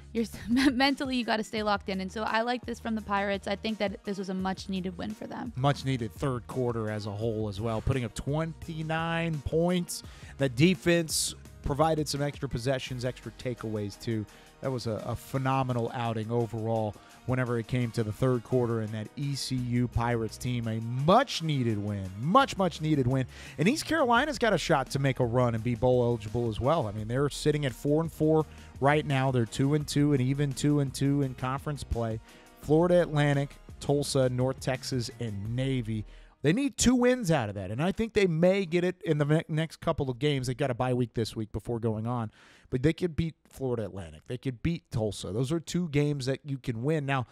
Mentally, you got to stay locked in. And so I like this from the Pirates. I think that this was a much-needed win for them. Much-needed third quarter as a whole as well, putting up 29 points. The defense provided some extra possessions, extra takeaways, too. That was a phenomenal outing overall whenever it came to the third quarter, and that ECU Pirates team, a much-needed win, much-needed win. And East Carolina's got a shot to make a run and be bowl eligible as well. I mean, they're sitting at 4-4 right now. They're 2-2 and even 2-2 in conference play. Florida Atlantic, Tulsa, North Texas, and Navy. They need 2 wins out of that, and I think they may get it in the next couple of games. They've got a bye week this week before going on, but they could beat Florida Atlantic. They could beat Tulsa. Those are 2 games that you can win. Now,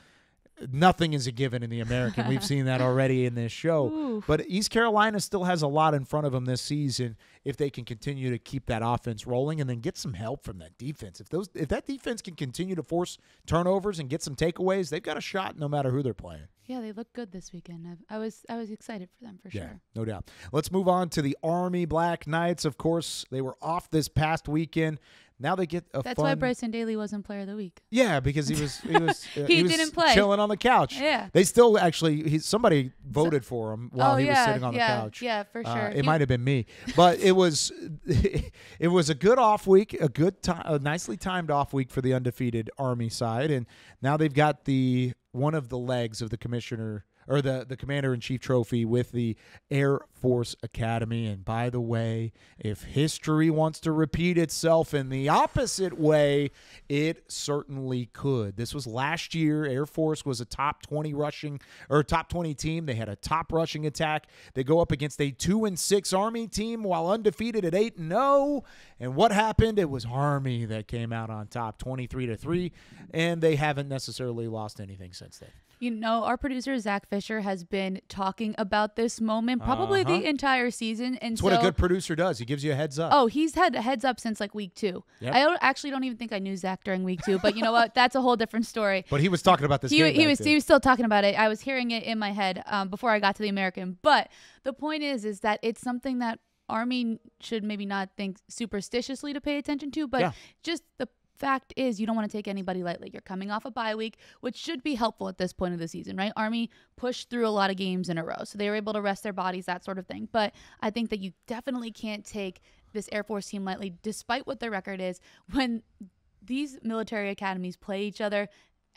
nothing is a given in the American. We've seen that already in this show. Ooh. But East Carolina still has a lot in front of them this season if they can continue to keep that offense rolling and then get some help from that defense. If that defense can continue to force turnovers and get some takeaways, they've got a shot no matter who they're playing. Yeah, they look good this weekend. I was excited for them for sure. Yeah, no doubt. Let's move on to the Army Black Knights. Of course, they were off this past weekend. Now they get a That's why Bryson Daly wasn't Player of the Week. Yeah, because he was he didn't play, chilling on the couch. Yeah, they still actually somebody voted for him while he was sitting on the couch. Yeah, for sure. It might have been me, but it was a good off week, a nicely timed off week for the undefeated Army side, and now they've got one of the legs of the commissioner or the Commander-in-Chief trophy with the Air Force Academy. And by the way, if history wants to repeat itself in the opposite way, it certainly could. This was last year. Air Force was a top 20 team. They had a top rushing attack. They go up against a 2-6 Army team while undefeated at 8-0. And what happened? It was Army that came out on top 23-3, and they haven't necessarily lost anything since then. You know, our producer, Zach Fisher, has been talking about this moment probably the entire season. And that's what a good producer does. He gives you a heads up. Oh, he's had a heads up since like week 2. Yep. I actually don't even think I knew Zach during week 2, but you know what? That's a whole different story. But he was talking about this game. He was still talking about it. I was hearing it in my head before I got to the American. But the point is that it's something that Army should maybe not think superstitiously to pay attention to, but just the fact is you don't want to take anybody lightly. You're coming off a bye week, which should be helpful at this point of the season, right? Army pushed through a lot of games in a row, so they were able to rest their bodies, that sort of thing. But I think that you definitely can't take this Air Force team lightly, despite what their record is. When these military academies play each other,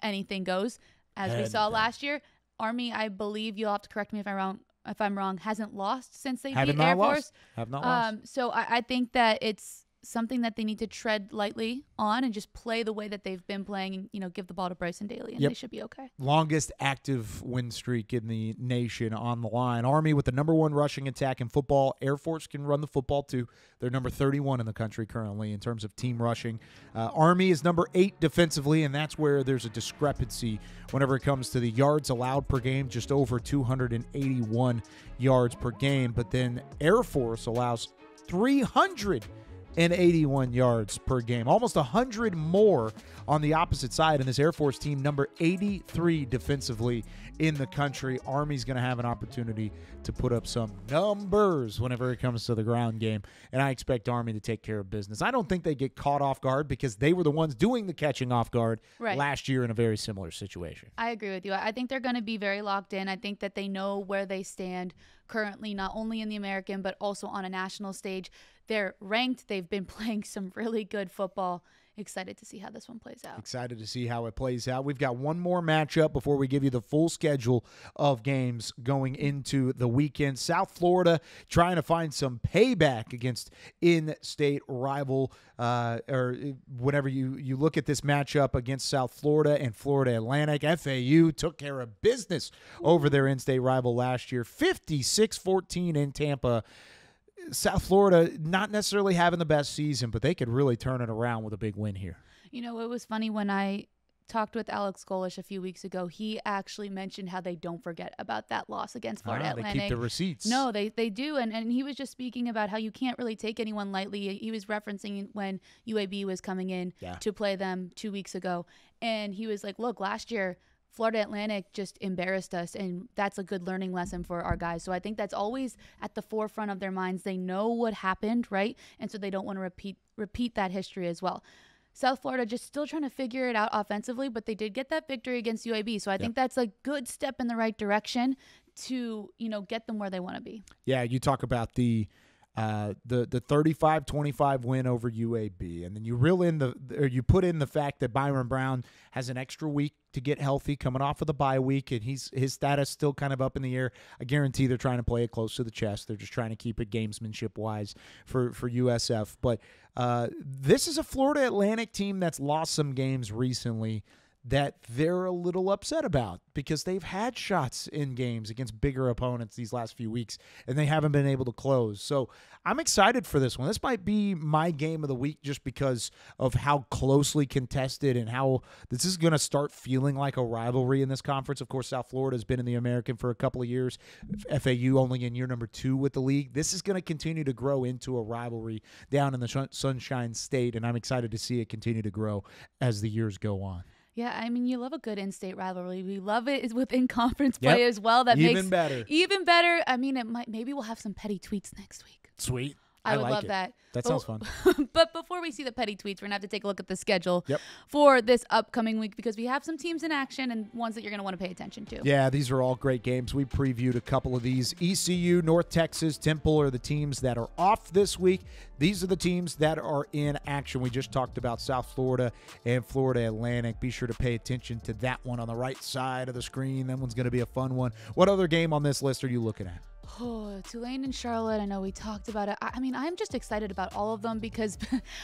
anything goes. As we saw last year, Army, I believe, you'll have to correct me if I'm wrong, hasn't lost since they beat Air Force. Have not lost. So I think that it's something that they need to tread lightly on and just play the way that they've been playing and, give the ball to Bryson Daly, and they should be okay. Longest active win streak in the nation on the line. Army with the #1 rushing attack in football. Air Force can run the football too. They're number 31 in the country currently in terms of team rushing. Army is number 8 defensively, and that's where there's a discrepancy whenever it comes to the yards allowed per game, just over 281 yards per game. But then Air Force allows 381 yards per game, almost 100 more on the opposite side. And this Air Force team, number 83 defensively in the country. Army's going to have an opportunity to put up some numbers whenever it comes to the ground game, and I expect Army to take care of business. I don't think they get caught off guard because they were the ones doing the catching off guard last year in a very similar situation. I agree with you. I think they're going to be very locked in. I think that they know where they stand currently, not only in the American, but also on a national stage. They're ranked. They've been playing some really good football. Excited to see how this one plays out. Excited to see how it plays out. We've got one more matchup before we give you the full schedule of games going into the weekend. South Florida trying to find some payback against in-state rival, or whenever you look at this matchup against South Florida and Florida Atlantic. FAU took care of business over their in-state rival last year, 56-14 in Tampa. South Florida not necessarily having the best season, but they could really turn it around with a big win here. It was funny when I talked with Alex Golish a few weeks ago. He actually mentioned how they don't forget about that loss against Florida Atlantic. They keep the receipts. No, they do. And he was just speaking about how you can't really take anyone lightly. He was referencing when UAB was coming in to play them 2 weeks ago. And he was like, look, last year, Florida Atlantic just embarrassed us, and that's a good learning lesson for our guys. So I think that's always at the forefront of their minds. They know what happened, right? And so they don't want to repeat that history as well. South Florida just still trying to figure it out offensively, but they did get that victory against UAB. So I think that's a good step in the right direction to, get them where they want to be. Yeah, you talk about the 35-25 win over UAB, and then you put in the fact that Byron Brown has an extra week to get healthy coming off of the bye week, and his status still kind of up in the air. I guarantee they're trying to play it close to the chest. They're just trying to keep it gamesmanship wise for USF. But this is a Florida Atlantic team that's lost some games recently that they're a little upset about because they've had shots in games against bigger opponents these last few weeks, and they haven't been able to close. So I'm excited for this one. This might be my game of the week just because of how closely contested and how this is going to start feeling like a rivalry in this conference. Of course, South Florida has been in the American for a couple of years. FAU only in year number 2 with the league. This is going to continue to grow into a rivalry down in the Sunshine State, and I'm excited to see it continue to grow as the years go on. Yeah, I mean, you love a good in-state rivalry. We love it within conference play as well. That makes better. Even better. I mean, maybe we'll have some petty tweets next week. Sweet. I would like love it. that. That sounds fun. But before we see the petty tweets, we're going to have to take a look at the schedule for this upcoming week because we have some teams in action and ones that you're going to want to pay attention to. Yeah, these are all great games. We previewed a couple of these. ECU, North Texas, Temple are the teams that are off this week. These are the teams that are in action. We just talked about South Florida and Florida Atlantic. Be sure to pay attention to that one on the right side of the screen. That one's going to be a fun one. What other game on this list are you looking at? Oh, Tulane and Charlotte, I know we talked about it. I mean, I'm just excited about all of them because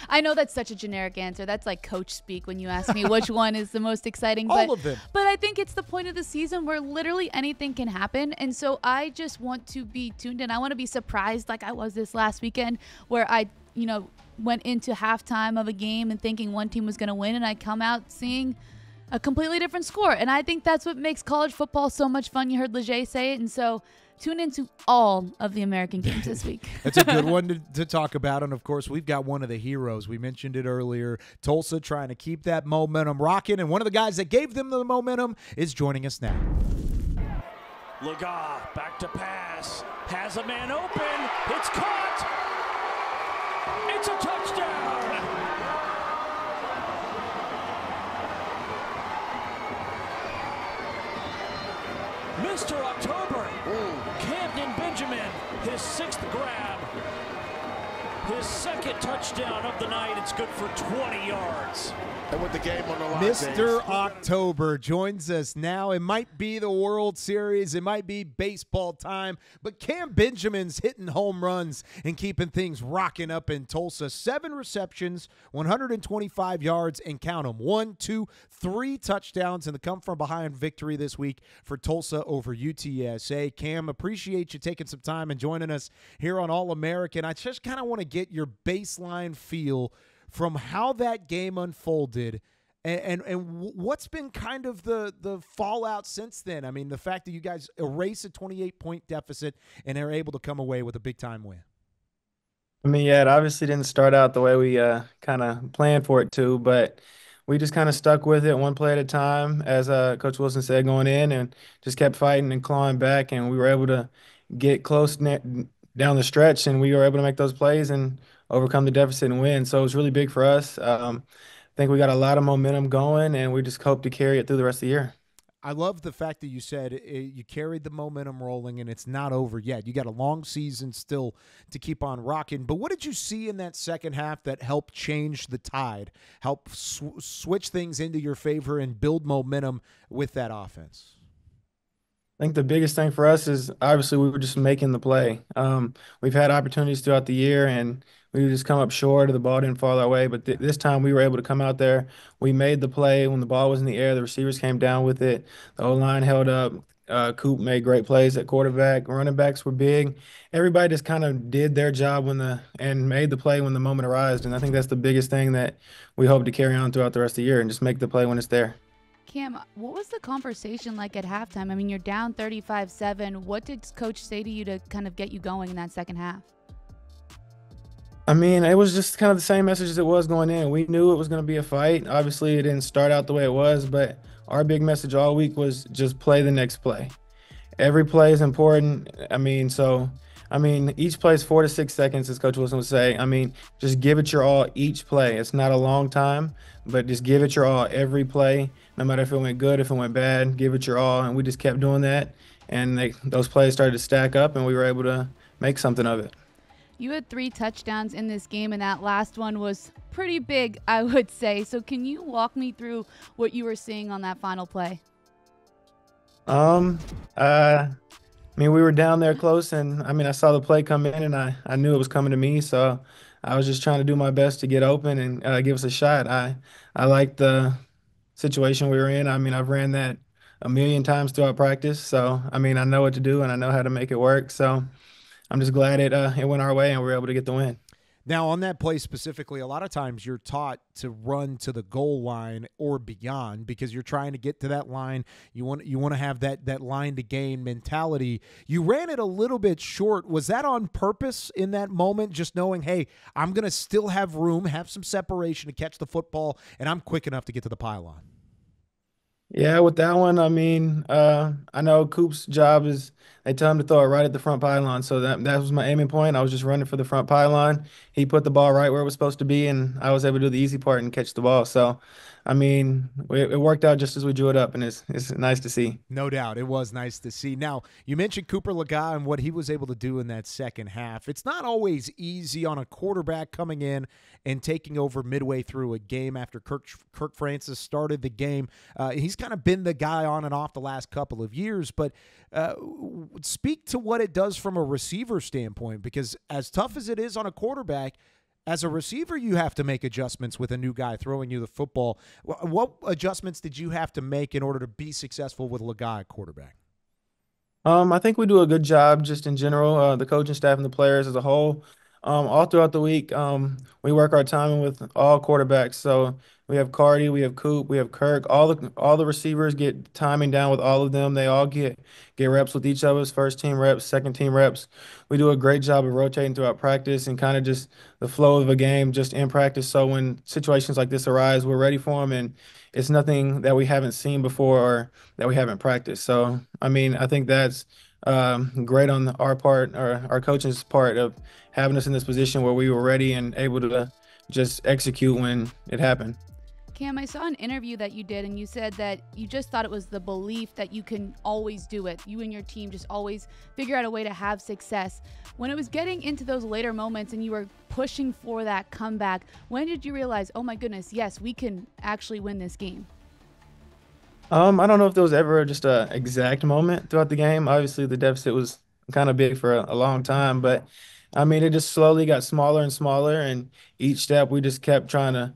I know that's such a generic answer. That's like coach speak when you ask me which one is the most exciting. All of them. But I think it's the point of the season where literally anything can happen. And so I just want to be tuned in. I want to be surprised like I was this last weekend where I, went into halftime of a game and thinking one team was going to win, and I come out seeing a completely different score. And I think that's what makes college football so much fun. You heard Leger say it. And so tune into all of the American games this week. It's a good one to talk about. And, of course, we've got one of the heroes. We mentioned it earlier. Tulsa trying to keep that momentum rocking. And one of the guys that gave them the momentum is joining us now. Leger back to pass. Has a man open. It's caught. It's a touchdown. Mr. October, Kamdyn Benjamin, his 6th grab, his 2nd touchdown of the night. It's good for 20 yards. And with the game on the line, Mr. October joins us now. It might be the World Series. It might be baseball time. But Cam Benjamin's hitting home runs and keeping things rocking up in Tulsa. 7 receptions, 125 yards, and count them. 1, 2, 3 touchdowns in the come-from-behind victory this week for Tulsa over UTSA. Cam, appreciate you taking some time and joining us here on All-American. I just kind of want to get your baseline feel from how that game unfolded and what's been kind of the fallout since then. I mean, the fact that you guys erase a 28-point deficit and are able to come away with a big-time win. I mean, yeah, it obviously didn't start out the way we kind of planned for it to, but we just kind of stuck with it one play at a time, as Coach Wilson said, going in, and just kept fighting and clawing back, and we were able to get close down the stretch, and we were able to make those plays and overcome the deficit and win. So it was really big for us. I think we got a lot of momentum going, and we just hope to carry it through the rest of the year. I love the fact that you said you carried the momentum rolling and it's not over yet. You got a long season still to keep on rocking. But what did you see in that second half that helped change the tide, help switch things into your favor and build momentum with that offense? I think the biggest thing for us is obviously we were just making the play. We've had opportunities throughout the year, and we would just come up short, or the ball didn't fall our way. But this time we were able to come out there. We made the play. When the ball was in the air, the receivers came down with it. The O-line held up. Coop made great plays at quarterback. Running backs were big. Everybody just kind of did their job and made the play when the moment arose. And I think that's the biggest thing that we hope to carry on throughout the rest of the year and just make the play when it's there. Cam, what was the conversation like at halftime? I mean, you're down 35-7. What did Coach say to you to kind of get you going in that second half? I mean, it was just kind of the same message as it was going in. We knew it was going to be a fight. Obviously, it didn't start out the way it was, but our big message all week was just play the next play. Every play is important. Each play is 4 to 6 seconds, as Coach Wilson would say. I mean, just give it your all each play. It's not a long time, but just give it your all every play, no matter if it went good, if it went bad, give it your all. And we just kept doing that. And those plays started to stack up, and we were able to make something of it. You had 3 touchdowns in this game, and that last one was pretty big, I would say. So can you walk me through what you were seeing on that final play? We were down there close, and I saw the play come in, and I knew it was coming to me, so I was just trying to do my best to get open and give us a shot. I liked the situation we were in. I've ran that a million times throughout practice, so I know what to do and I know how to make it work. So I'm just glad it went our way and we were able to get the win. Now, on that play specifically, a lot of times you're taught to run to the goal line or beyond because you're trying to get to that line. You want to have that line to gain mentality. You ran it a little bit short. Was that on purpose in that moment, just knowing, hey, I'm going to still have room, have some separation to catch the football, and I'm quick enough to get to the pylon? Yeah, with that one, I know Coop's job is they tell him to throw it right at the front pylon. So that was my aiming point. I was just running for the front pylon. He put the ball right where it was supposed to be, and I was able to do the easy part and catch the ball. So, it worked out just as we drew it up, and it's nice to see. No doubt. It was nice to see. Now, you mentioned Cooper Lega and what he was able to do in that second half. It's not always easy on a quarterback coming in and taking over midway through a game after Kirk Francis started the game. He's kind of been the guy on and off the last couple of years, but speak to what it does from a receiver standpoint, because as tough as it is on a quarterback, as a receiver, you have to make adjustments with a new guy throwing you the football. What adjustments did you have to make in order to be successful with Lega at quarterback? I think we do a good job just in general, the coaching staff and the players as a whole. All throughout the week, we work our timing with all quarterbacks. So we have Cardi, we have Coop, we have Kirk. All the receivers get timing down with all of them. They all get reps with each of us, first team reps, second team reps. We do a great job of rotating throughout practice and kind of just the flow of a game just in practice. So when situations like this arise, we're ready for them, and it's nothing that we haven't seen before or that we haven't practiced. So I think that's great on our part, or our coaching's part, of having us in this position where we were ready and able to just execute when it happened. Cam, I saw an interview that you did, and you said that you just thought it was the belief that you can always do it. You and your team just always figure out a way to have success. When it was getting into those later moments and you were pushing for that comeback, when did you realize, oh my goodness, yes, we can actually win this game? I don't know if there was ever just a exact moment throughout the game. Obviously, the deficit was kind of big for a long time, but it just slowly got smaller and smaller, and each step we just kept trying to,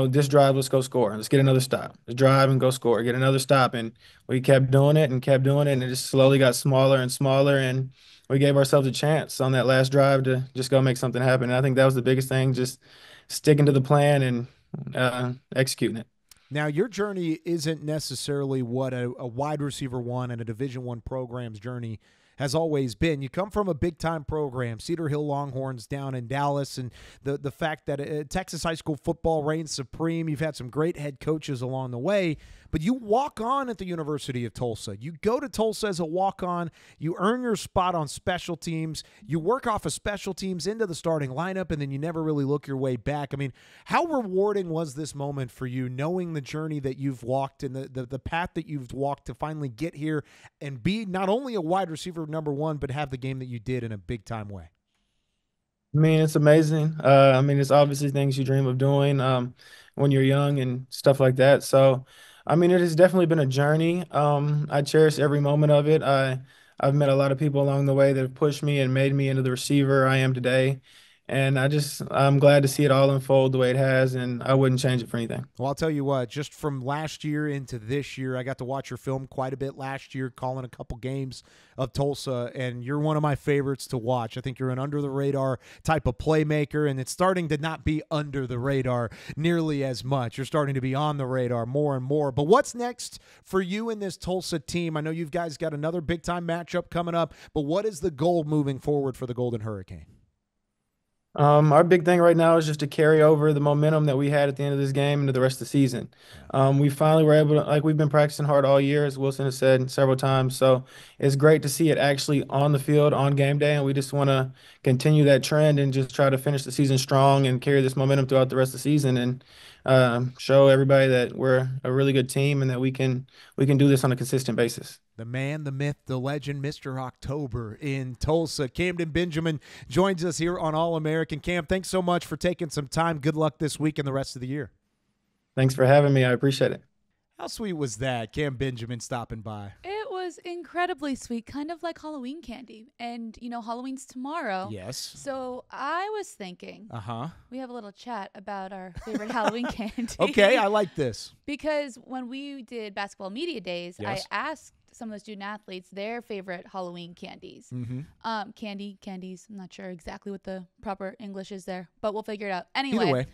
this drive, let's go score. Let's get another stop. Let's drive and go score. Get another stop, and we kept doing it, and it just slowly got smaller and smaller, and we gave ourselves a chance on that last drive to just go make something happen. And I think that was the biggest thing, just sticking to the plan and executing it. Now, your journey isn't necessarily what a wide receiver one and a Division I program's journey has always been. You come from a big-time program, Cedar Hill Longhorns down in Dallas, and the fact that Texas high school football reigns supreme. You've had some great head coaches along the way, but you walk on at the University of Tulsa. You go to Tulsa as a walk-on. You earn your spot on special teams. You work off of special teams into the starting lineup, and then you never really look your way back. How rewarding was this moment for you, knowing the journey that you've walked and the path that you've walked to finally get here and be not only a wide receiver number one, but have the game that you did in a big-time way? It's amazing. It's obviously things you dream of doing when you're young and stuff like that. So, it has definitely been a journey. I cherish every moment of it. I've met a lot of people along the way that have pushed me and made me into the receiver I am today. And I'm glad to see it all unfold the way it has, and I wouldn't change it for anything. Well, I'll tell you what, just from last year into this year, I got to watch your film quite a bit last year, calling a couple games of Tulsa, and you're one of my favorites to watch. I think you're an under-the-radar type of playmaker, and it's starting to not be under the radar nearly as much. You're starting to be on the radar more and more. But what's next for you and this Tulsa team? I know you guys got another big-time matchup coming up, but what is the goal moving forward for the Golden Hurricane? Our big thing right now is just to carry over the momentum that we had at the end of this game into the rest of the season. We finally were able to, like, we've been practicing hard all year, as Wilson has said several times. So it's great to see it actually on the field on game day. And we just want to continue that trend and just try to finish the season strong and carry this momentum throughout the rest of the season and show everybody that we're a really good team and that we can do this on a consistent basis. The man, the myth, the legend, Mr. October in Tulsa. Kamdyn Benjamin joins us here on All-American. Cam, thanks so much for taking some time. Good luck this week and the rest of the year. Thanks for having me. I appreciate it. How sweet was that, Cam Benjamin stopping by? It was incredibly sweet, kind of like Halloween candy. And, Halloween's tomorrow. Yes. So I was thinking we have a little chat about our favorite Halloween candy. Okay, I like this. Because when we did basketball media days, Yes. I asked some of the student athletes their favorite Halloween candies. Candies. I'm not sure exactly what the proper English is there, but we'll figure it out. Anyway, Either way.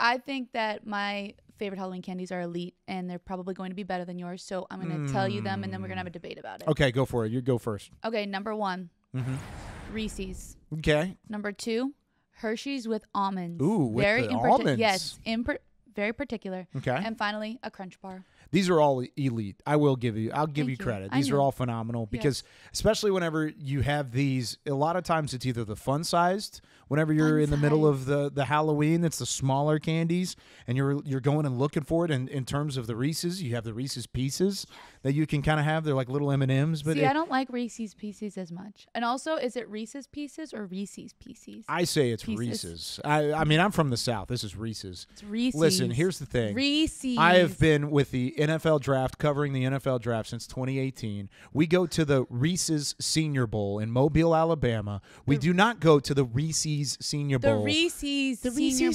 I think that my favorite Halloween candies are elite, and they're probably going to be better than yours. So I'm going to tell you them, and then we're going to have a debate about it. Okay, go for it. You go first. Okay, number 1, Reese's. Okay. Number 2, Hershey's with almonds. Ooh, with the almonds. Yes, very particular. Okay. And finally, a Crunch Bar. These are all elite. I'll give you Thank you. credit. I These are know. all phenomenal because especially whenever you have these, a lot of times it's either the fun-sized, whenever you're in the middle of the Halloween, it's the smaller candies, and you're going and looking for it. And in terms of the Reese's, you have the Reese's Pieces that you can kind of have. They're like little M&Ms. But See, I don't like Reese's Pieces as much. And also, is it Reese's Pieces or Reese's Pieces? I say it's Pieces. Reese's. I mean, I'm from the South. This is Reese's. It's Reese's. Listen, here's the thing. Reese's. I have been with the NFL draft, covering the NFL draft since 2018. We go to the Reese's Senior Bowl in Mobile, Alabama. We do not go to the Reese's Senior Bowl. The Reese's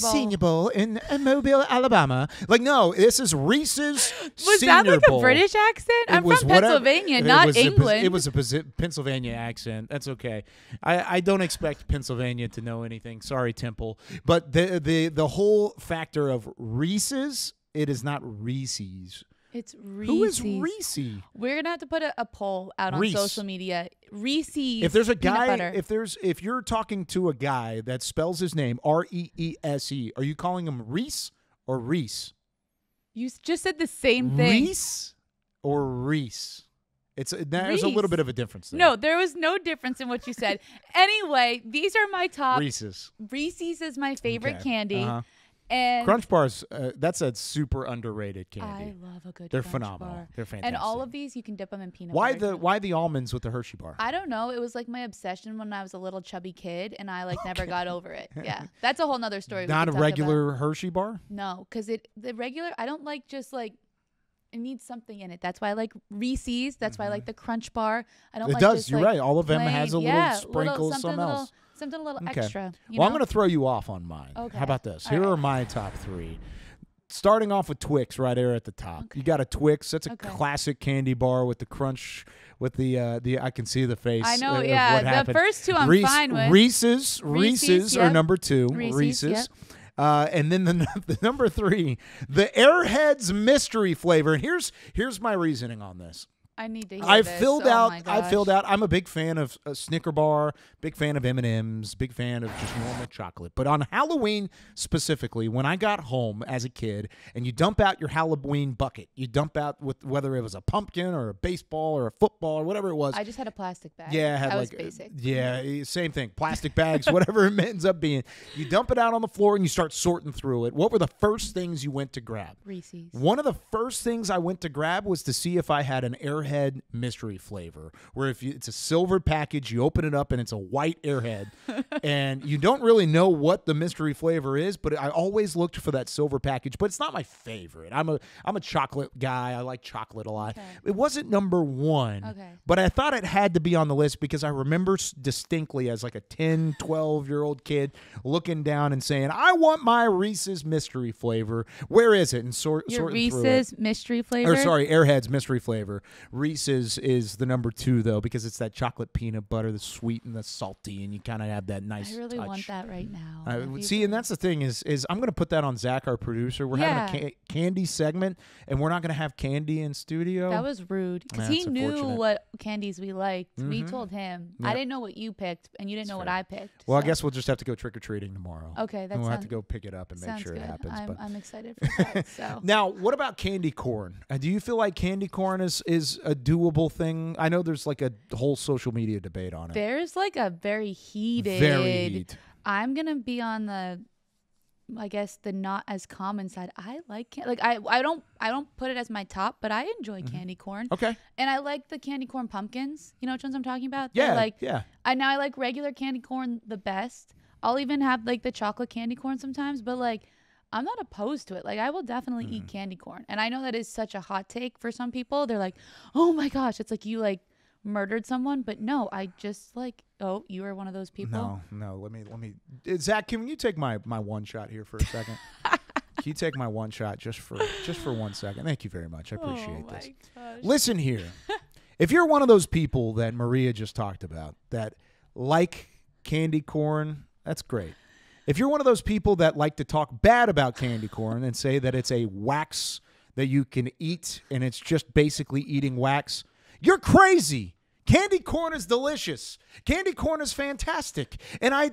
Senior Bowl in Mobile, Alabama. Like, no, this is Reese's Was Senior that like Bowl. a British accent? It I'm was from whatever- Pennsylvania, it not was England. It was a Pennsylvania accent. That's okay. I don't expect Pennsylvania to know anything. Sorry, Temple. But the whole factor of Reese's, it is not Reese's. It's Reese's. Who is Reese? We're gonna have to put a poll out on Reese. social media. Reese's. If there's a peanut guy, butter. if you're talking to a guy that spells his name Reese, are you calling him Reese or Reese? You just said the same thing. Reese or Reese? There's a little Reese. bit of a difference there. No, there was no difference in what you said. Anyway, these are my top. Reese's. Reese's is my favorite Okay. candy. Uh-huh. And Crunch Bars, that's a super underrated candy. I love a good They're Crunch phenomenal. Bar. They're fantastic. And all of these, you can dip them in peanut Why butter. why the almonds with the Hershey bar? I don't know. It was like my obsession when I was a little chubby kid, and I never got over it. Yeah, that's a whole nother story. we Not could a talk regular about. Hershey bar? No, because the regular. I don't like just like. It needs something in it. That's why I like Reese's. That's why I like the Crunch Bar. I don't. It like does. Just, You're like, right. All of them plain. has a Yeah, little sprinkle of something else. Something a little Okay. extra. Well, I'm going to throw you off on mine. Okay. How about this? All Here right. are my top 3. Starting off with Twix right there at the top. Okay. You got a Twix. That's a Okay. classic candy bar with the crunch, with the I can see the face. I know. of Yeah, what the happened. first two I'm fine with. Reese's are yep. number 2. Reese's, yep. And then the number 3, the Airheads mystery flavor. And here's my reasoning on this. I need to hear I've this. filled Oh out. my I've filled gosh. out. I'm a big fan of Snicker bar, big fan of M&Ms, big fan of just normal chocolate. But on Halloween specifically, when I got home as a kid, and you dump out your Halloween bucket, you dump out with whether it was a pumpkin or a baseball or a football or whatever it was. I just had a plastic bag. Yeah, I had was like basic. Yeah, same thing. Plastic bags, whatever it ends up being. You dump it out on the floor and you start sorting through it. What were the first things you went to grab? Reese's. One of the first things I went to grab was to see if I had an Airhead mystery flavor, where it's a silver package, you open it up and it's a white Airhead, and you don't really know what the mystery flavor is, but I always looked for that silver package. But it's not my favorite. I'm a chocolate guy. I like chocolate a lot. Okay. It wasn't number 1, Okay. but I thought it had to be on the list because I remember distinctly as like a 10, 12-year-old kid looking down and saying, I want my Reese's mystery flavor. Where is it? And Your sorting through it. Reese's mystery flavor. Or sorry, Airheads mystery flavor. Reese's is the number 2, though, because it's that chocolate peanut butter, the sweet and the salty, and you kind of have that nice I really touch. want that right now. See, and that's the thing is I'm going to put that on Zach, our producer. We're having a candy segment, and we're not going to have candy in studio. That was rude because he knew what candies we liked. Mm-hmm. We told him. Yep. I didn't know what you picked, and you didn't know what I picked. Well, I guess we'll just have to go trick-or-treating tomorrow. Okay, we'll have to go pick it up and make sure it happens. I'm excited for that. So. Now, what about candy corn? Do you feel like candy corn is a doable thing? I know there's like a whole social media debate on it. There's like a very heated. I'm gonna be on the, I guess, the not as common side. I like I don't put it as my top, but I enjoy candy corn. Okay. And I like the candy corn pumpkins. You know which ones I'm talking about? Yeah. I like regular candy corn the best. I'll even have like the chocolate candy corn sometimes, but like I'm not opposed to it. Like I will definitely eat candy corn. And I know that is such a hot take for some people. They're like, "Oh my gosh, it's like you like murdered someone." But no, I just like, oh, you are one of those people. No. Let me. Zach, can you take my one shot here for a second? Can you take my one shot just for 1 second? Thank you very much. I appreciate this. Gosh. Listen here. If you're one of those people that Maria just talked about that like candy corn, that's great. If you're one of those people that like to talk bad about candy corn and say that it's a wax that you can eat and it's just basically eating wax, you're crazy. Candy corn is delicious. Candy corn is fantastic. And I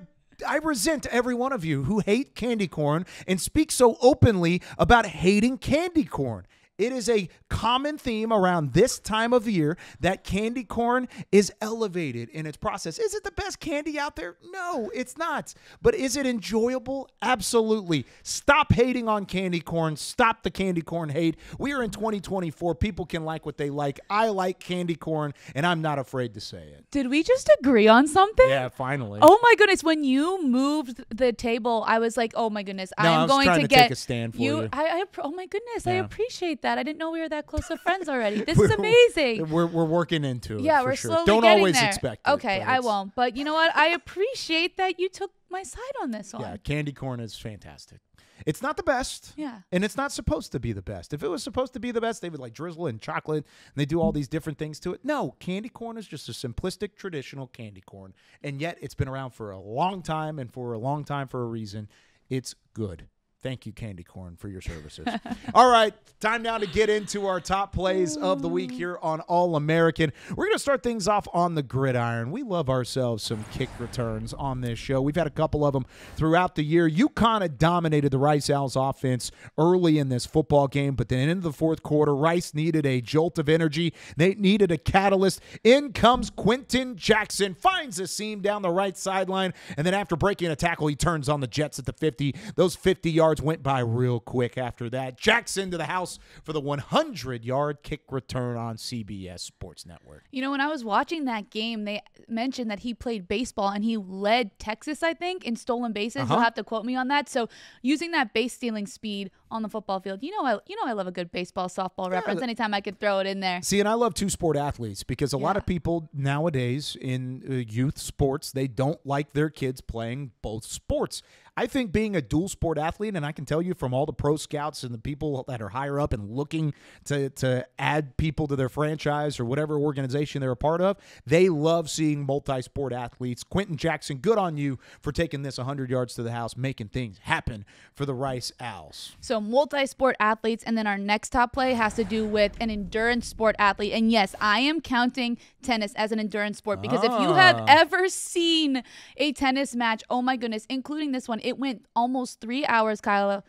resent every one of you who hate candy corn and speak so openly about hating candy corn. It is a common theme around this time of year that candy corn is elevated in its process. Is it the best candy out there? No, it's not. But is it enjoyable? Absolutely. Stop hating on candy corn. Stop the candy corn hate. We are in 2024. People can like what they like. I like candy corn, and I'm not afraid to say it. Did we just agree on something? Yeah, finally. Oh my goodness. When you moved the table, I was like, oh my goodness, I'm going to get take a stand for you. Oh my goodness, yeah. I appreciate that. I didn't know we were that close of friends already. This is amazing. We're working into it. Yeah, for we're sure. slowly Don't getting always there. expect it. Okay, I won't. But you know what? I appreciate that you took my side on this one. Yeah, candy corn is fantastic. It's not the best. Yeah. And it's not supposed to be the best. If it was supposed to be the best, they would like drizzle it in chocolate and they do all these different things to it. No, candy corn is just a simplistic, traditional candy corn. And yet it's been around for a long time and for a long time for a reason. It's good. Thank you, candy corn, for your services. All right, time now to get into our top plays of the week here on All-American. We're going to start things off on the gridiron. We love ourselves some kick returns on this show. We've had a couple of them throughout the year. UConn had dominated the Rice Owls offense early in this football game, but then into the fourth quarter, Rice needed a jolt of energy. They needed a catalyst. In comes Quentin Jackson, finds a seam down the right sideline, and then after breaking a tackle, he turns on the Jets at the 50. Those 50 yards went by real quick after that. Jackson to the house for the 100-yard kick return on CBS Sports Network. You know, when I was watching that game, they mentioned that he played baseball and he led Texas, I think, in stolen bases. You'll have to quote me on that. So using that base stealing speed on the football field, I love a good baseball, softball reference anytime I could throw it in there. See, and I love two-sport athletes because a lot of people nowadays in youth sports, they don't like their kids playing both sports. I think being a dual sport athlete, and I can tell you from all the pro scouts and the people that are higher up and looking to add people to their franchise or whatever organization they're a part of, they love seeing multi-sport athletes. Quentin Jackson, good on you for taking this 100 yards to the house, making things happen for the Rice Owls. So multi-sport athletes, and then our next top play has to do with an endurance sport athlete. And yes, I am counting tennis as an endurance sport because if you have ever seen a tennis match, oh my goodness, including this one, it went almost 3 hours, Kyle.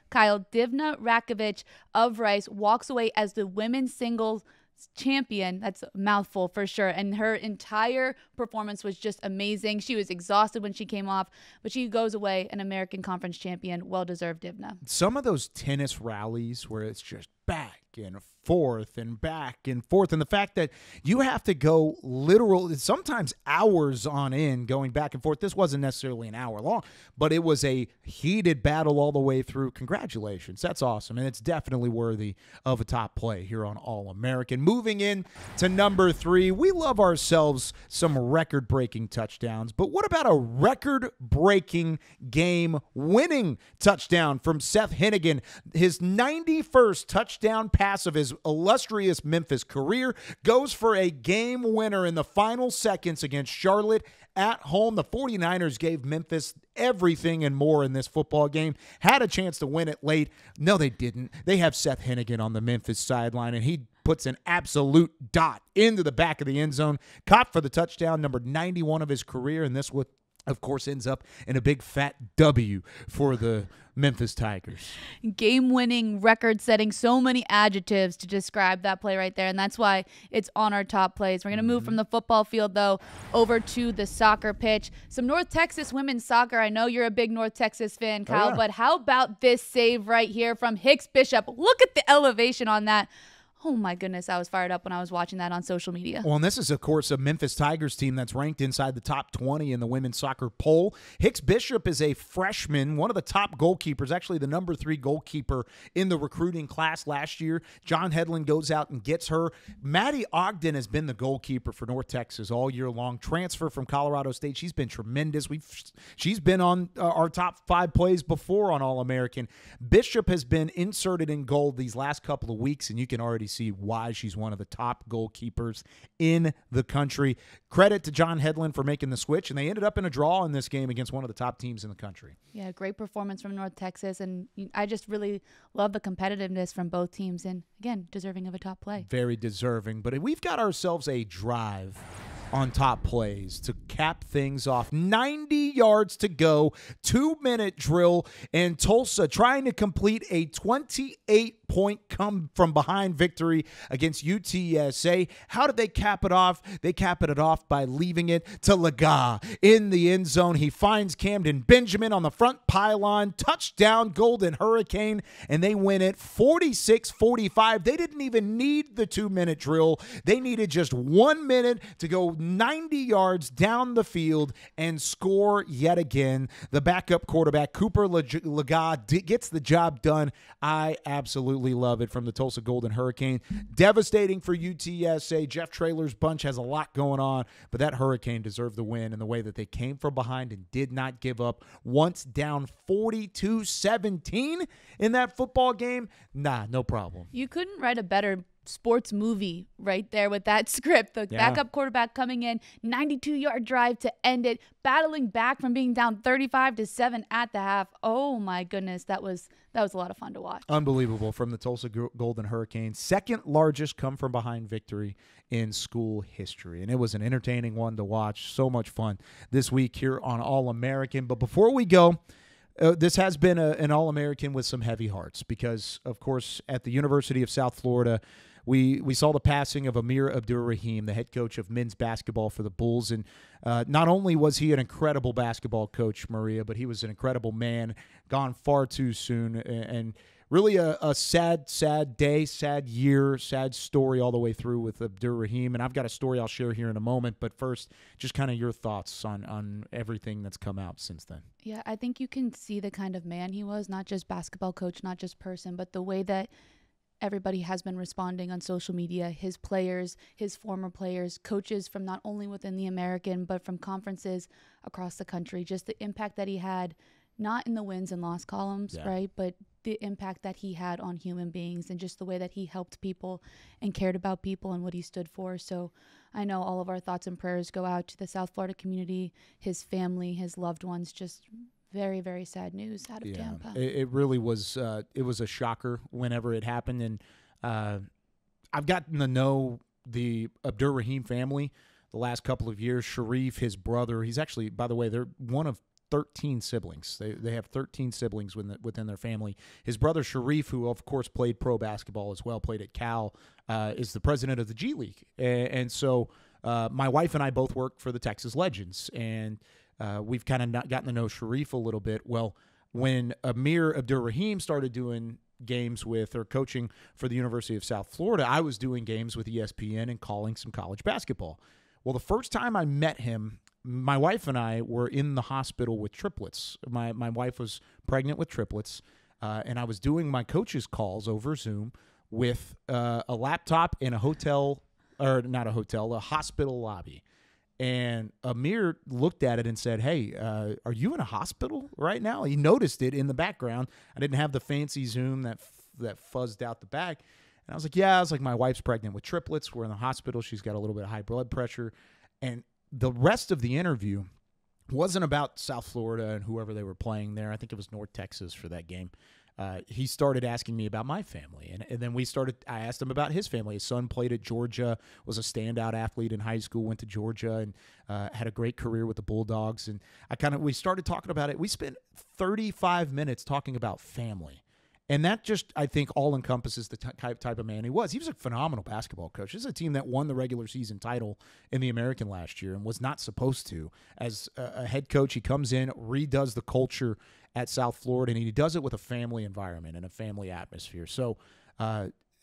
Divna Rakovic of Rice walks away as the women's singles champion. That's a mouthful for sure. And her entire performance was just amazing. She was exhausted when she came off, but she goes away an American Conference champion. Well-deserved, Divna. Some of those tennis rallies where it's just back and forth and back and forth, and the fact that you have to go literal, sometimes hours on end going back and forth. This wasn't necessarily an hour long, but it was a heated battle all the way through. Congratulations. That's awesome, and it's definitely worthy of a top play here on All-American. Moving in to number 3, we love ourselves some record-breaking touchdowns, but what about a record-breaking game-winning touchdown from Seth Hennigan, his 91st touchdown pass of his his illustrious Memphis career, goes for a game winner in the final seconds against Charlotte at home. The 49ers gave Memphis everything and more in this football game. Had a chance to win it late. No, they didn't. They have Seth Hennigan on the Memphis sideline, and he puts an absolute dot into the back of the end zone. Caught for the touchdown, number 91 of his career, and this would, of course, ends up in a big fat W for the Memphis Tigers. Game-winning, record-setting, so many adjectives to describe that play right there, and that's why it's on our top plays. We're going to move from the football field, though, over to the soccer pitch. Some North Texas women's soccer. I know you're a big North Texas fan, Kyle, but how about this save right here from Hicks Bishop? Look at the elevation on that. Oh, my goodness, I was fired up when I was watching that on social media. Well, and this is, of course, a Memphis Tigers team that's ranked inside the top 20 in the women's soccer poll. Hicks Bishop is a freshman, one of the top goalkeepers, actually the number 3 goalkeeper in the recruiting class last year. John Hedlund goes out and gets her. Maddie Ogden has been the goalkeeper for North Texas all year long. Transfer from Colorado State. She's been tremendous. She's been on our top 5 plays before on All-American. Bishop has been inserted in goal these last couple of weeks, and you can already see why she's one of the top goalkeepers in the country. Credit to John Hedlund for making the switch, and they ended up in a draw in this game against one of the top teams in the country. Yeah, great performance from North Texas, and I just really love the competitiveness from both teams, and again, deserving of a top play. Very deserving, but we've got ourselves a drive on top plays to cap things off. 90 yards to go, 2-minute drill, and Tulsa trying to complete a 28-point come-from-behind victory against UTSA. How did they cap it off? They cap it off by leaving it to Leger in the end zone. He finds Kamdyn Benjamin on the front pylon. Touchdown, Golden Hurricane, and they win it 46-45. They didn't even need the 2-minute drill. They needed just 1 minute to go 90 yards down the field and score yet again. The backup quarterback, Cooper Leger, gets the job done. I absolutely love it from the Tulsa Golden Hurricane. Devastating for UTSA. Jeff Traylor's bunch has a lot going on, but that Hurricane deserved the win in the way that they came from behind and did not give up. Once down 42-17 in that football game, no problem. You couldn't write a better sports movie right there with that script. The backup quarterback coming in, 92-yard drive to end it, battling back from being down 35-7 at the half. Oh my goodness, that was a lot of fun to watch. Unbelievable from the Tulsa Golden Hurricanes. Second largest come from behind victory in school history, and it was an entertaining one to watch. So much fun this week here on All-American. But before we go, this has been an All-American with some heavy hearts because, of course, at the University of South Florida, we saw the passing of Amir-Abdur Rahim, the head coach of men's basketball for the Bulls. And not only was he an incredible basketball coach, Maria, but he was an incredible man, gone far too soon. And really a sad day, sad year, sad story all the way through with Abdur Rahim. And I've got a story I'll share here in a moment. But first, just kind of your thoughts on everything that's come out since then. Yeah, I think you can see the kind of man he was, not just basketball coach, not just person, but the way that everybody has been responding on social media, his players, his former players, coaches from not only within the American, but from conferences across the country, just the impact that he had, not in the wins and loss columns, right, but the impact that he had on human beings and just the way that he helped people and cared about people and what he stood for. So I know all of our thoughts and prayers go out to the South Florida community, his family, his loved ones. Just very, very sad news out of Tampa. It really was. It was a shocker whenever it happened, and I've gotten to know the Abdur Rahim family the last couple of years. Sharif, his brother, he's actually, by the way, they're one of 13 siblings. They have 13 siblings within their family. His brother Sharif, who of course played pro basketball as well, played at Cal, is the president of the G League, and so my wife and I both work for the Texas Legends, and we've kind of gotten to know Sharif a little bit. Well, when Amir-Abdur Rahim started doing games with or coaching for the University of South Florida, I was doing games with ESPN and calling some college basketball. Well, the first time I met him, my wife and I were in the hospital with triplets. My wife was pregnant with triplets, and I was doing my coach's calls over Zoom with a laptop in a hotel, or not a hotel, a hospital lobby. And Amir looked at it and said, "Hey, are you in a hospital right now?" He noticed it in the background. I didn't have the fancy Zoom that fuzzed out the back. And I was like, yeah. I was like, my wife's pregnant with triplets. We're in the hospital. She's got a little bit of high blood pressure. And the rest of the interview wasn't about South Florida and whoever they were playing there. I think it was North Texas for that game. He started asking me about my family. And then I asked him about his family. His son played at Georgia, was a standout athlete in high school, went to Georgia, and had a great career with the Bulldogs. And we started talking about it. We spent 35 minutes talking about family. And that just, I think, all encompasses the type of man he was. He was a phenomenal basketball coach. This is a team that won the regular season title in the American last year and was not supposed to. As a head coach, he comes in, redoes the culture at South Florida, and he does it with a family environment and a family atmosphere. So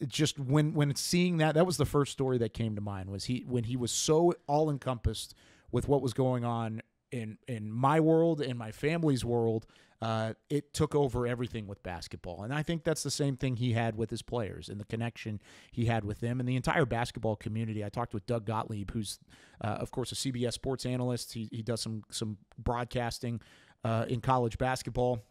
just when seeing that was the first story that came to mind, was when he was so all-encompassed with what was going on in my world, in my family's world. It took over everything with basketball. And I think that's the same thing he had with his players and the connection he had with them and the entire basketball community. I talked with Doug Gottlieb, who's, of course, a CBS sports analyst. He does some broadcasting in college basketball.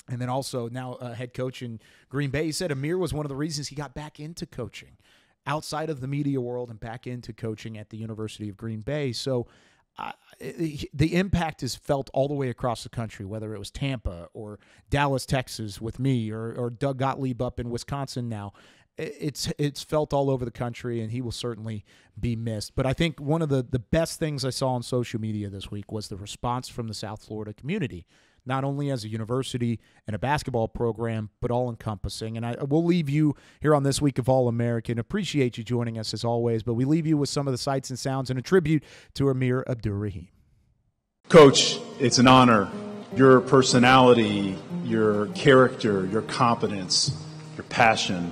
And then also now a head coach in Green Bay. He said Amir was one of the reasons he got back into coaching outside of the media world and back into coaching at the University of Green Bay. So the impact is felt all the way across the country, whether it was Tampa or Dallas, Texas with me, or Doug Gottlieb up in Wisconsin now. It's felt all over the country, and he will certainly be missed. But I think one of the best things I saw on social media this week was the response from the South Florida community, not only as a university and a basketball program, but all-encompassing. And I will leave you here on This Week of All-American. Appreciate you joining us as always, but we leave you with some of the sights and sounds and a tribute to Amir-Abdur Rahim. Coach, it's an honor. Your personality, your character, your competence, your passion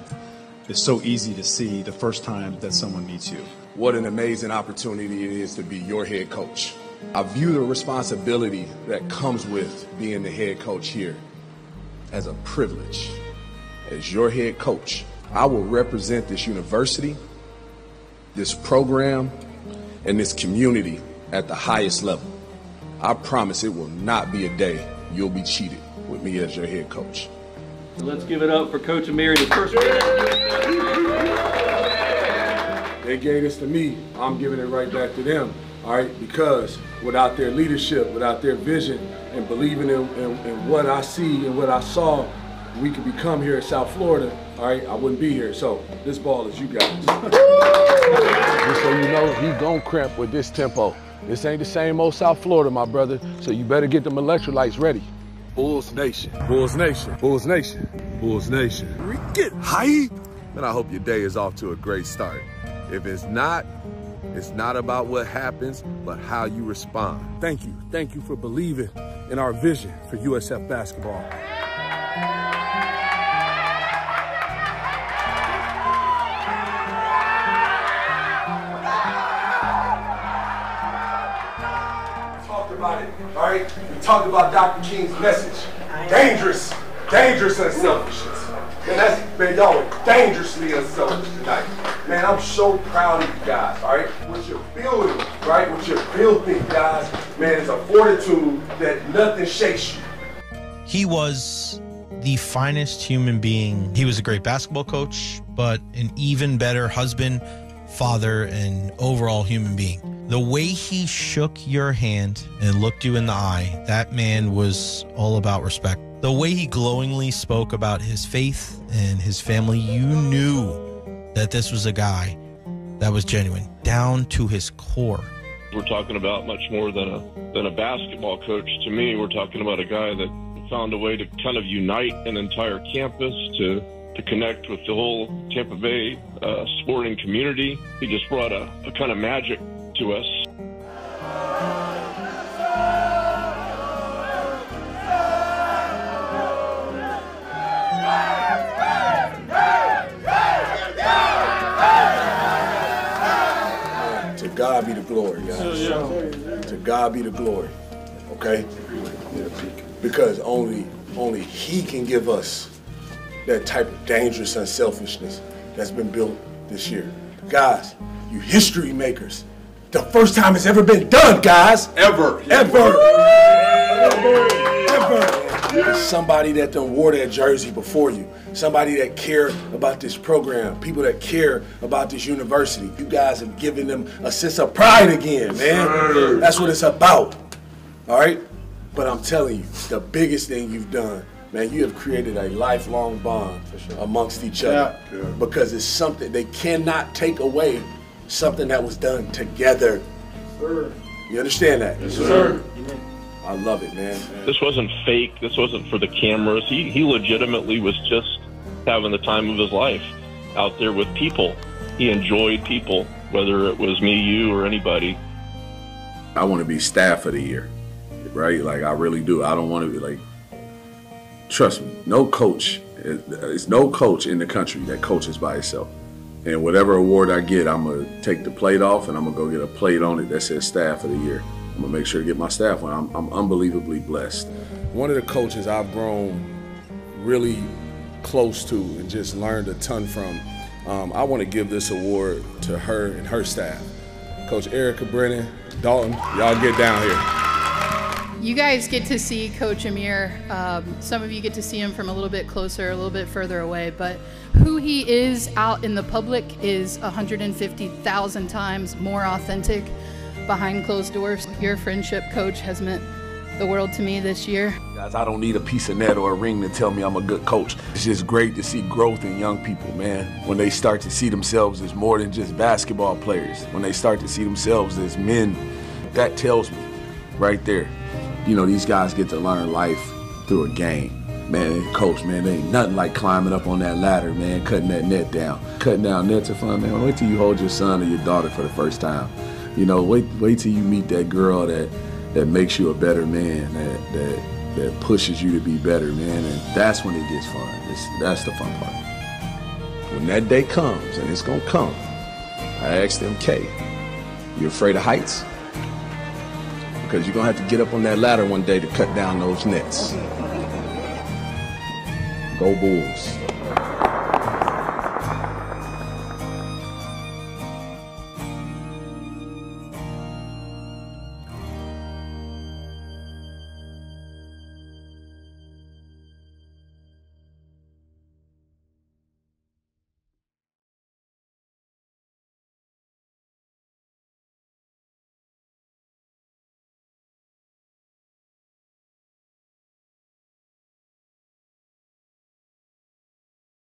is so easy to see the first time that someone meets you. What an amazing opportunity it is to be your head coach. I view the responsibility that comes with being the head coach here as a privilege. As your head coach, I will represent this university, this program, and this community at the highest level. I promise it will not be a day you'll be cheated with me as your head coach. Let's give it up for Coach Amir in his first minute. They gave this to me. I'm giving it right back to them. All right, because without their leadership, without their vision, and believing in what I see and what I saw, we could become here in South Florida. All right, I wouldn't be here. So this ball is you guys. Just so you know, he gon' cramp with this tempo. This ain't the same old South Florida, my brother. So you better get them electrolytes ready. Bulls Nation, Bulls Nation, Bulls Nation, Bulls Nation. Get hype. And I hope your day is off to a great start. If it's not about what happens, but how you respond. Thank you for believing in our vision for USF basketball. Talked about it, all right? We talked about Dr. King's message. Dangerous unselfishness. And that's, y'all are dangerously unselfish tonight. Man, I'm so proud of you guys, all right? What you're building, right? What you're building, guys, man, is a fortitude that nothing shakes you. He was the finest human being. He was a great basketball coach, but an even better husband, father, and overall human being. The way he shook your hand and looked you in the eye, that man was all about respect. The way he glowingly spoke about his faith and his family, you knew that this was a guy that was genuine, down to his core. We're talking about much more than a basketball coach. To me, we're talking about a guy that found a way to kind of unite an entire campus, to connect with the whole Tampa Bay sporting community. He just brought a kind of magic to us. To God be the glory, guys. To God be the glory, okay? Because only He can give us that type of dangerous unselfishness that's been built this year. Guys, you history makers. The first time it's ever been done, guys. Ever. It's somebody that done wore that jersey before you. Somebody that care about this program. People that care about this university. You guys have given them a sense of pride again, man. That's what it's about, all right? But I'm telling you, the biggest thing you've done, man, you have created a lifelong bond amongst each other because it's something they cannot take away, something that was done together. You understand that? Yes, sir. I love it, man. This wasn't fake. This wasn't for the cameras. He legitimately was just having the time of his life out there with people. He enjoyed people, whether it was me, you, or anybody. I want to be staff of the year, right? Like, I really do. I don't want to be like, trust me, no coach, there's no coach in the country that coaches by himself. And whatever award I get, I'm going to take the plate off and I'm going to go get a plate on it that says staff of the year. I'm going to make sure to get my staff one. I'm unbelievably blessed. One of the coaches I've grown really close to and just learned a ton from, I want to give this award to her and her staff. Coach Erica Brennan, Dalton, y'all get down here. You guys get to see Coach Amir. Some of you get to see him from a little bit closer, a little bit further away, but who he is out in the public is 150,000 times more authentic behind closed doors. Your friendship, Coach, has meant the world to me this year. Guys, I don't need a piece of net or a ring to tell me I'm a good coach. It's just great to see growth in young people, man. When they start to see themselves as more than just basketball players, when they start to see themselves as men, that tells me right there. You know, these guys get to learn life through a game. Man, coach, man, there ain't nothing like climbing up on that ladder, man, cutting that net down. Cutting down nets are fun, man. Wait till you hold your son or your daughter for the first time. You know, wait till you meet that girl that makes you a better man, that pushes you to be better, man, and that's when it gets fun. That's the fun part. When that day comes, and it's gonna come, I asked them, Kay, you afraid of heights? Because you're gonna have to get up on that ladder one day to cut down those nets. Go Bulls.